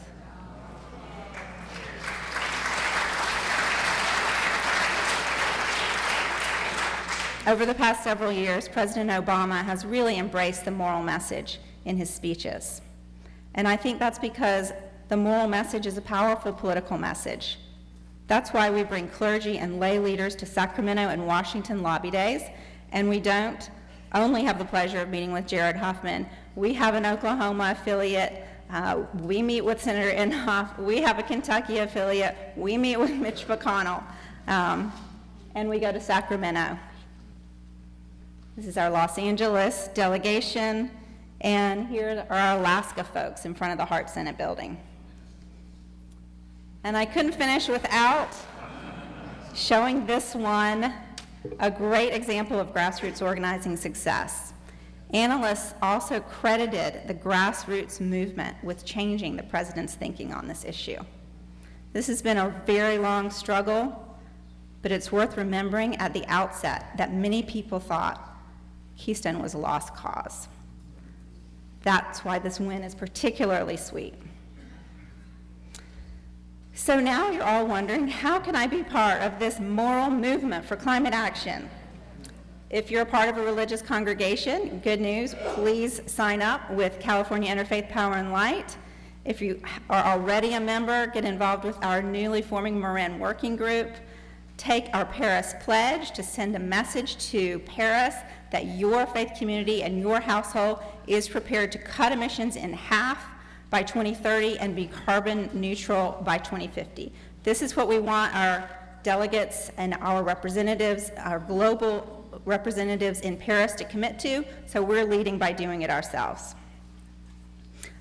Over the past several years, President Obama has really embraced the moral message in his speeches. And I think that's because the moral message is a powerful political message. That's why we bring clergy and lay leaders to Sacramento and Washington lobby days, and we don't only have the pleasure of meeting with Jared Huffman. We have an Oklahoma affiliate. We meet with Senator Inhofe. We have a Kentucky affiliate. We meet with Mitch McConnell. And we go to Sacramento. This is our Los Angeles delegation, and here are our Alaska folks in front of the Hart Senate building. And I couldn't finish without showing this one, a great example of grassroots organizing success. Analysts also credited the grassroots movement with changing the president's thinking on this issue. This has been a very long struggle, but it's worth remembering at the outset that many people thought Keystone was a lost cause. That's why this win is particularly sweet. So now you're all wondering, how can I be part of this moral movement for climate action? If you're a part of a religious congregation, good news, please sign up with California Interfaith Power and Light. If you are already a member, get involved with our newly forming Marin Working Group. Take our Paris Pledge to send a message to Paris that your faith community and your household is prepared to cut emissions in half by 2030 and be carbon neutral by 2050. This is what we want our delegates and our representatives, our global representatives in Paris to commit to, so we're leading by doing it ourselves.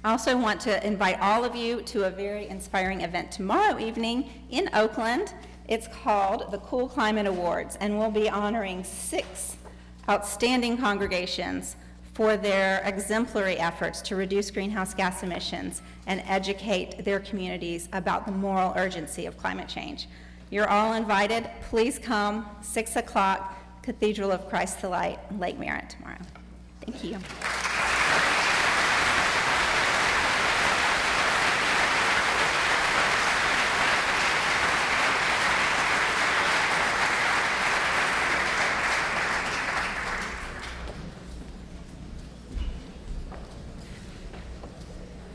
I also want to invite all of you to a very inspiring event tomorrow evening in Oakland. It's called the Cool Climate Awards, and we'll be honoring 6 outstanding congregations for their exemplary efforts to reduce greenhouse gas emissions and educate their communities about the moral urgency of climate change. You're all invited. Please come, 6 o'clock, Cathedral of Christ the Light, Lake Merritt tomorrow. Thank you.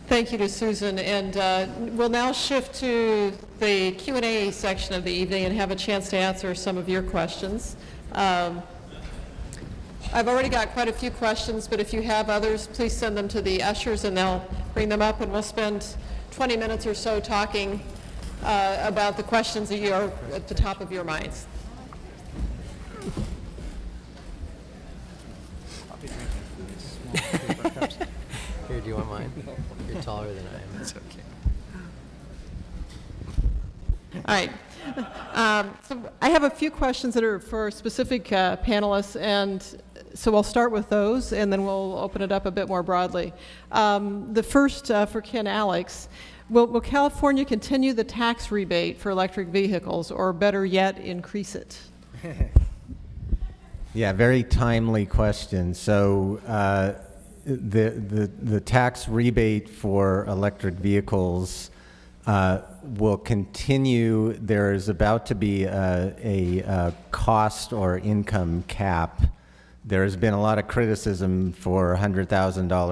Thank you to Susan, and we'll now shift to the Q&A section of the evening and have a chance to answer some of your questions. I've already got quite a few questions, but if you have others, please send them to the ushers and they'll bring them up, and we'll spend 20 minutes or so talking about the questions that are at the top of your minds. Here, do you want mine? You're taller than I am. That's okay. All right. So I have a few questions that are for specific panelists, and so I'll start with those, and then we'll open it up a bit more broadly. The first for Ken Alex. Will California continue the tax rebate for electric vehicles, or better yet, increase it? Yeah, very timely question. So the tax rebate for electric vehicles will continue. There is about to be a cost or income cap. There has been a lot of criticism for $100,000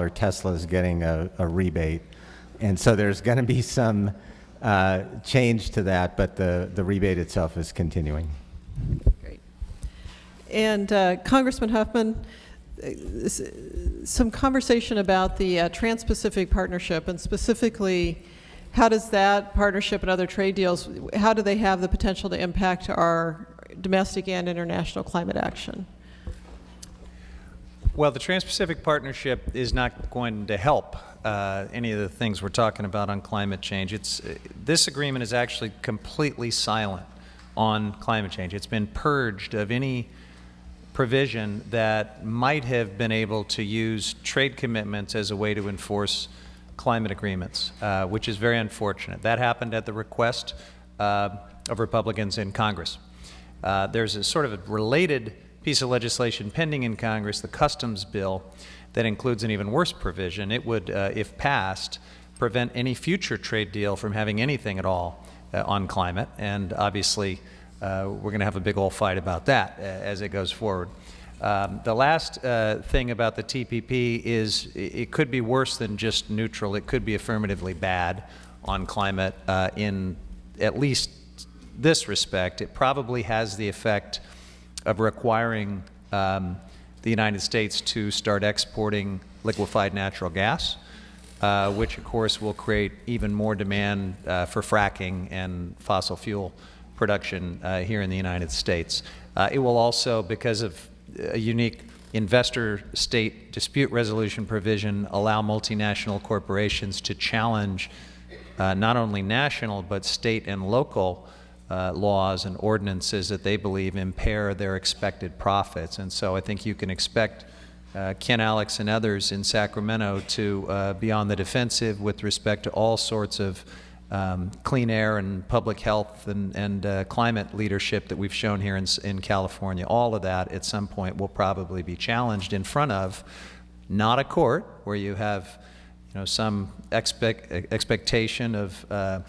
Teslas getting a rebate. And so there's going to be some change to that, but the rebate itself is continuing. Great. And Congressman Huffman, some conversation about the Trans-Pacific Partnership, and specifically, how does that partnership and other trade deals, how do they have the potential to impact our domestic and international climate action? Well, the Trans-Pacific Partnership is not going to help any of the things we're talking about on climate change. This agreement is actually completely silent on climate change. It's been purged of any provision that might have been able to use trade commitments as a way to enforce climate agreements, which is very unfortunate. That happened at the request of Republicans in Congress. There's a sort of a related piece of legislation pending in Congress, the customs bill, that includes an even worse provision. It would, if passed, prevent any future trade deal from having anything at all on climate, and obviously we're going to have a big old fight about that as it goes forward. The last thing about the TPP is it could be worse than just neutral. It could be affirmatively bad on climate in at least this respect. It probably has the effect of requiring the United States to start exporting liquefied natural gas, which of course will create even more demand for fracking and fossil fuel production here in the United States. It will also, because of a unique investor-state dispute resolution provision, allow multinational corporations to challenge not only national but state and local laws and ordinances that they believe impair their expected profits. And so I think you can expect Ken, Alex, and others in Sacramento to be on the defensive with respect to all sorts of clean air and public health and climate leadership that we've shown here in California. All of that at some point will probably be challenged in front of not a court where you have some expectation of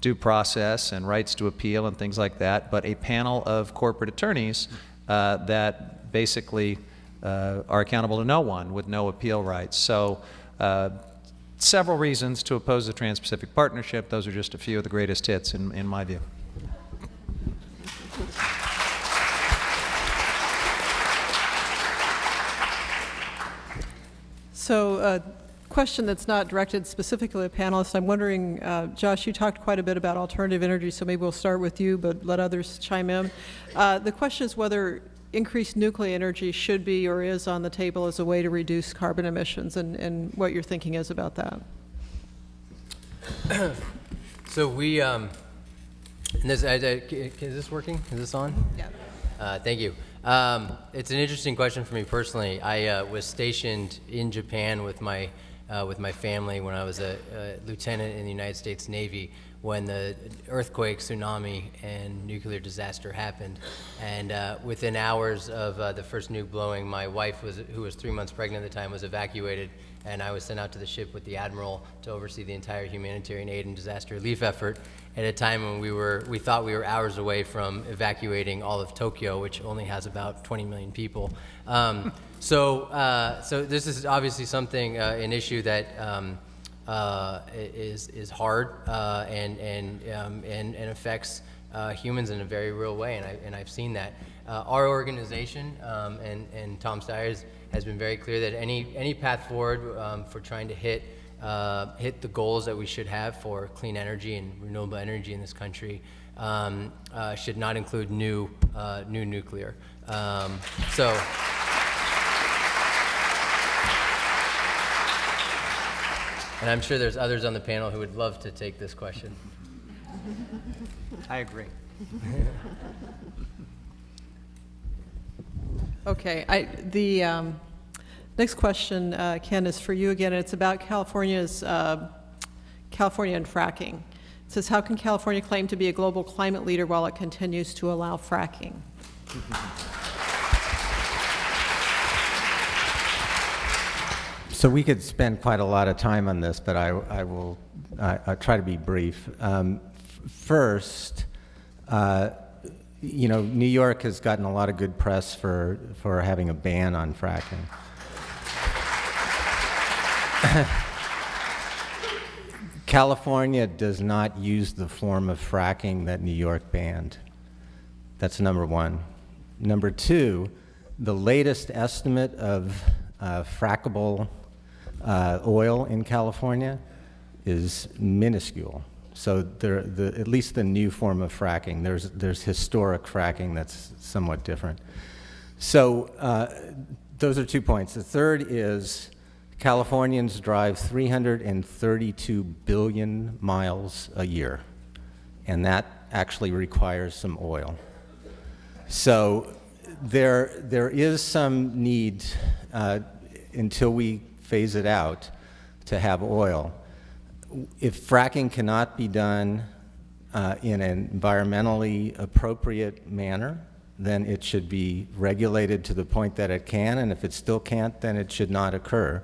due process and rights to appeal and things like that, but a panel of corporate attorneys that basically are accountable to no one with no appeal rights. So several reasons to oppose the Trans-Pacific Partnership. Those are just a few of the greatest hits in my view. So question that's not directed specifically to panelists. I'm wondering, Josh, you talked quite a bit about alternative energy, so maybe we'll start with you, but let others chime in. The question is whether increased nuclear energy should be or is on the table as a way to reduce carbon emissions, and what your thinking is about that. So we, and this, is this working? Is this on? Yeah. Thank you. It's an interesting question for me personally. I was stationed in Japan with my family when I was a lieutenant in the United States Navy when the earthquake, tsunami, and nuclear disaster happened. And within hours of the first nuke blowing, my wife, who was 3 months pregnant at the time, was evacuated, and I was sent out to the ship with the admiral to oversee the entire humanitarian aid and disaster relief effort at a time when we thought we were hours away from evacuating all of Tokyo, which only has about 20 million people. So this is obviously something, an issue that is hard and affects humans in a very real way, and I've seen that. Our organization and Tom Steyer's has been very clear that any path forward for trying to hit the goals that we should have for clean energy and renewable energy in this country should not include new nuclear. So. And I'm sure there's others on the panel who would love to take this question. I agree. Okay, the next question, Ken, is for you again. It's about California and fracking. It says, how can California claim to be a global climate leader while it continues to allow fracking? So we could spend quite a lot of time on this, but I'll try to be brief. First, New York has gotten a lot of good press for having a ban on fracking. California does not use the form of fracking that New York banned. That's number one. Number two, the latest estimate of frackable oil in California is minuscule. So at least the new form of fracking, there's historic fracking that's somewhat different. So Those are 2 points. The third is Californians drive 332 billion miles a year, and that actually requires some oil. So there is some need, until we phase it out, to have oil. If fracking cannot be done in an environmentally appropriate manner, then it should be regulated to the point that it can, and if it still can't, then it should not occur.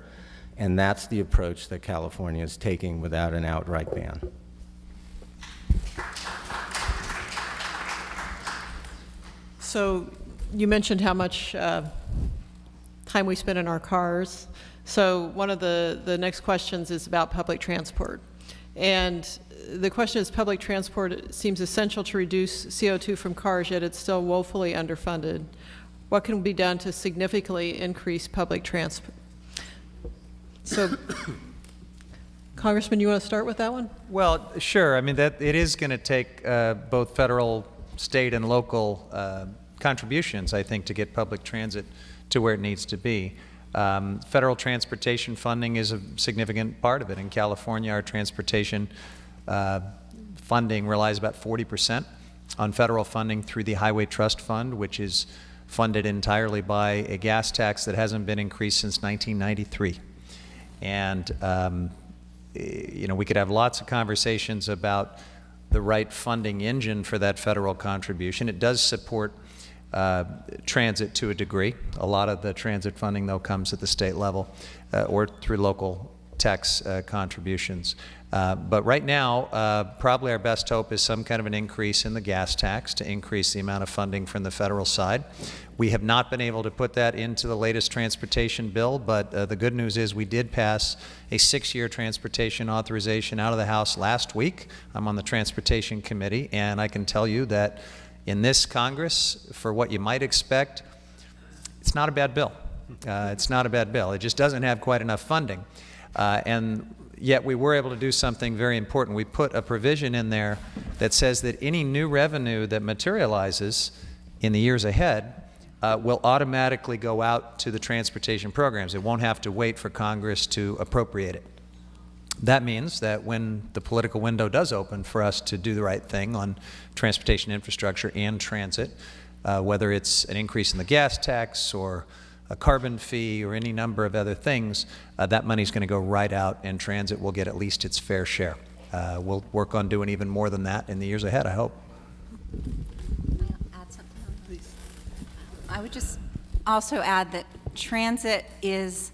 And that's the approach that California is taking without an outright ban. So you mentioned how much time we spend in our cars. So one of the next questions is about public transport. And the question is, public transport seems essential to reduce CO2 from cars, yet it's still woefully underfunded. What can be done to significantly increase public transport? So, Congressman, you want to start with that one? Well, sure. I mean, that it is going to take both federal, state, and local contributions, I think, to get public transit to where it needs to be. Federal transportation funding is a significant part of it. In California, our transportation funding relies about 40% on federal funding through the Highway Trust Fund, which is funded entirely by a gas tax that hasn't been increased since 1993. And you know, we could have lots of conversations about the right funding engine for that federal contribution. It does support transit to a degree. A lot of the transit funding, though, comes at the state level or through local tax contributions. But right now, probably our best hope is some kind of an increase in the gas tax to increase the amount of funding from the federal side. We have not been able to put that into the latest transportation bill, but the good news is we did pass a 6-year transportation authorization out of the House last week. I'm on the Transportation Committee, and I can tell you that in this Congress, for what you might expect, it's not a bad bill. It's not a bad bill. It just doesn't have quite enough funding. And yet we were able to do something very important. We put a provision in there that says that any new revenue that materializes in the years ahead will automatically go out to the transportation programs. It won't have to wait for Congress to appropriate it. That means that when the political window does open for us to do the right thing on transportation infrastructure and transit, whether it's an increase in the gas tax or a carbon fee or any number of other things, that money's going to go right out, and transit will get at least its fair share. We'll work on doing even more than that in the years ahead, I hope. Add something on, please. I would just also add that transit is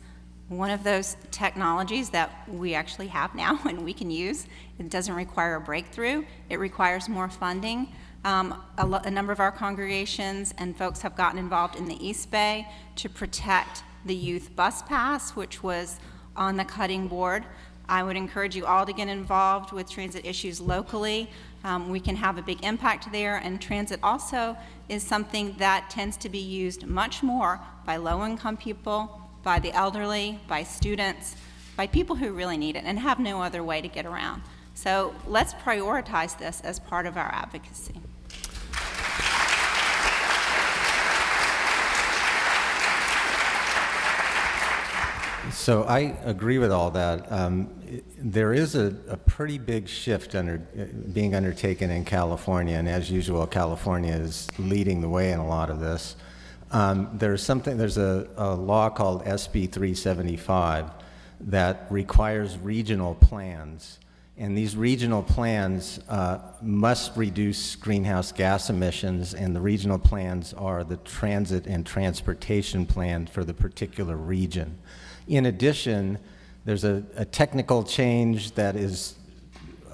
one of those technologies that we actually have now and we can use. It doesn't require a breakthrough. It requires more funding. A number of our congregations and folks have gotten involved in the East Bay to protect the youth bus pass, which was on the cutting board. I would encourage you all to get involved with transit issues locally. We can have a big impact there, and transit also is something that tends to be used much more by low-income people, by the elderly, by students, by people who really need it and have no other way to get around. So let's prioritize this as part of our advocacy. So I agree with all that. There is a pretty big shift being undertaken in California, and as usual, California is leading the way in a lot of this. There's a law called SB 375 that requires regional plans, and these regional plans must reduce greenhouse gas emissions, and the regional plans are the transit and transportation plan for the particular region. In addition, there's a technical change that is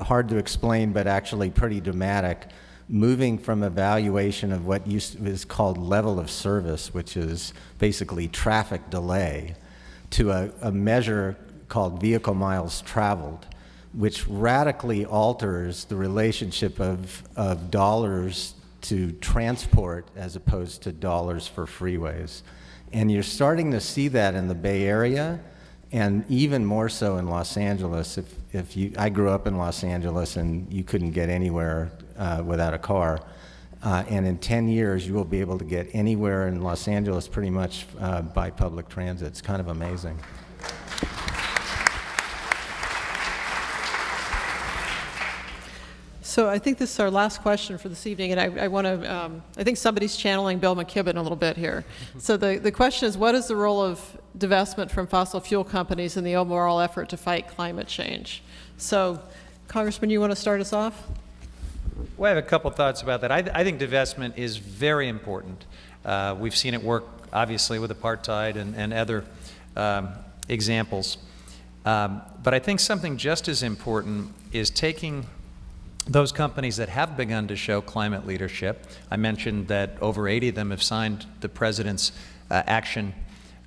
hard to explain but actually pretty dramatic, moving from evaluation of what is called level of service, which is basically traffic delay, to a measure called vehicle miles traveled, which radically alters the relationship of dollars to transport as opposed to dollars for freeways. And you're starting to see that in the Bay Area, and even more so in Los Angeles. I grew up in Los Angeles, and you couldn't get anywhere without a car. and in 10 years, you will be able to get anywhere in Los Angeles pretty much by public transit. It's kind of amazing. So I think this is our last question for this evening, and I want to, I think somebody's channeling Bill McKibben a little bit here. So the question is, what is the role of divestment from fossil fuel companies in the overall effort to fight climate change? So, Congressman, you want to start us off? Well, I have a couple thoughts about that. I think divestment is very important. We've seen it work, obviously, with apartheid and other examples. But I think something just as important is taking those companies that have begun to show climate leadership. I mentioned that over 80 of them have signed the President's action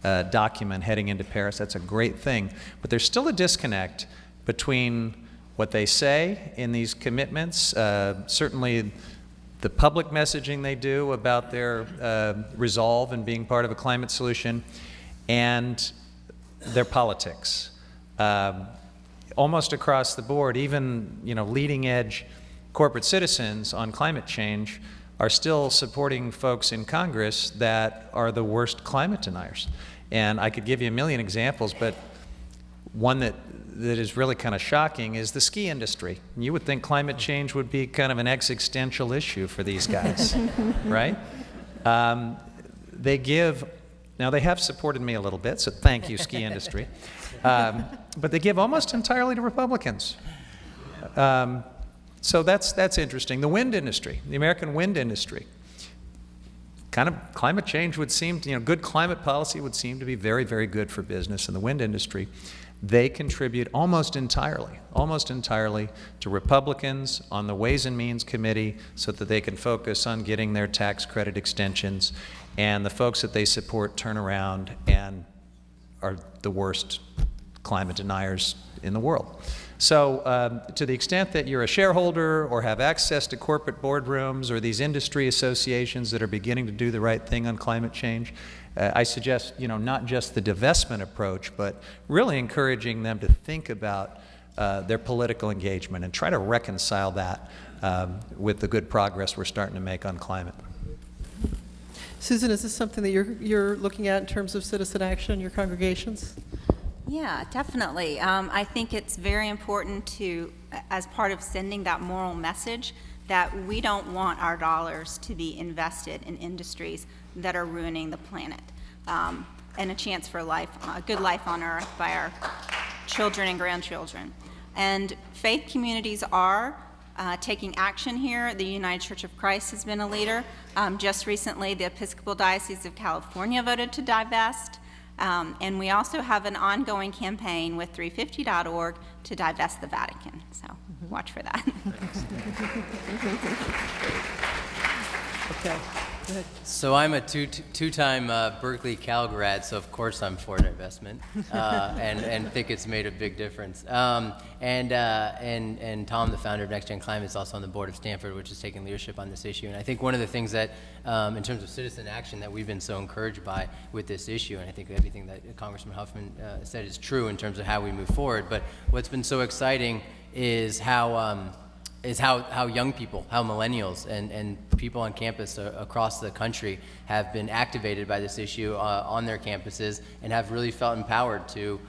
document heading into Paris. That's a great thing. But there's still a disconnect between what they say in these commitments, certainly the public messaging they do about their resolve in being part of a climate solution, and their politics. Almost across the board, even leading edge corporate citizens on climate change are still supporting folks in Congress that are the worst climate deniers. And I could give you a million examples, but one that is really kind of shocking is the ski industry. You would think climate change would be kind of an existential issue for these guys, right? Now they have supported me a little bit, so thank you, ski industry. But they give almost entirely to Republicans. So that's interesting. The wind industry, the American wind industry, kind of climate change would seem, good climate policy would seem to be very, very good for business in the wind industry. They contribute almost entirely to Republicans on the Ways and Means Committee so that they can focus on getting their tax credit extensions, and the folks that they support turn around and are the worst climate deniers in the world. So to the extent that you're a shareholder or have access to corporate boardrooms or these industry associations that are beginning to do the right thing on climate change, I suggest, not just the divestment approach, but really encouraging them to think about their political engagement and try to reconcile that with the good progress we're starting to make on climate. Susan, is this something that you're looking at in terms of citizen action in your congregations? Yeah, definitely. I think it's very important to, as part of sending that moral message, that we don't want our dollars to be invested in industries that are ruining the planet, and a chance for life, a good life on Earth by our children and grandchildren. And faith communities are taking action here. The United Church of Christ has been a leader. Just recently, the Episcopal Diocese of California voted to divest. And we also have an ongoing campaign with 350.org to divest the Vatican. So watch for that. Okay. Go ahead. So I'm a two-time Berkeley Cal grad, so of course I'm for divestment, and think it's made a big difference. And Tom, the founder of Next Gen Climate, is also on the board of Stanford, which is taking leadership on this issue. And I think one of the things that, in terms of citizen action, that we've been so encouraged by with this issue, and I think everything that Congressman Huffman said is true in terms of how we move forward. But what's been so exciting is how young people, how millennials and people on campus across the country have been activated by this issue on their campuses and have really felt empowered to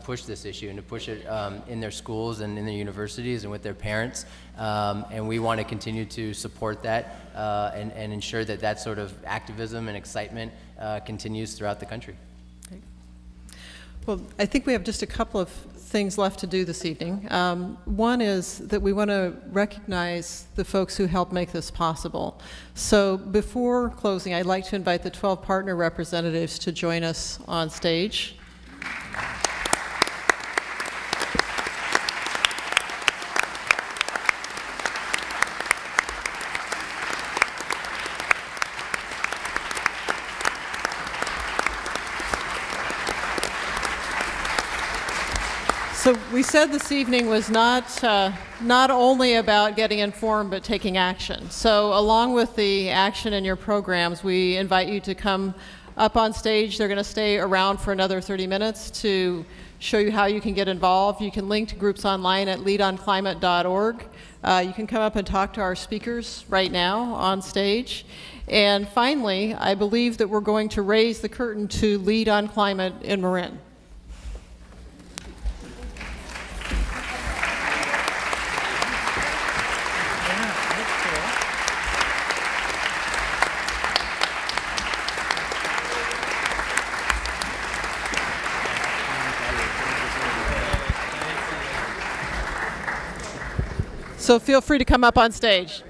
push this issue and to push it in their schools and in their universities and with their parents. And we want to continue to support that and ensure that that sort of activism and excitement continues throughout the country. Well, I think we have just a couple of things left to do this evening. One is that we want to recognize the folks who helped make this possible. So before closing, I'd like to invite the 12 partner representatives to join us on stage. So we said this evening was not only about getting informed, but taking action. So along with the action in your programs, we invite you to come up on stage. They're going to stay around for another 30 minutes to show you how you can get involved. You can link to groups online at leadonclimate.org. You can come up and talk to our speakers right now on stage. And finally, I believe that we're going to raise the curtain to Lead on Climate in Marin. So feel free to come up on stage.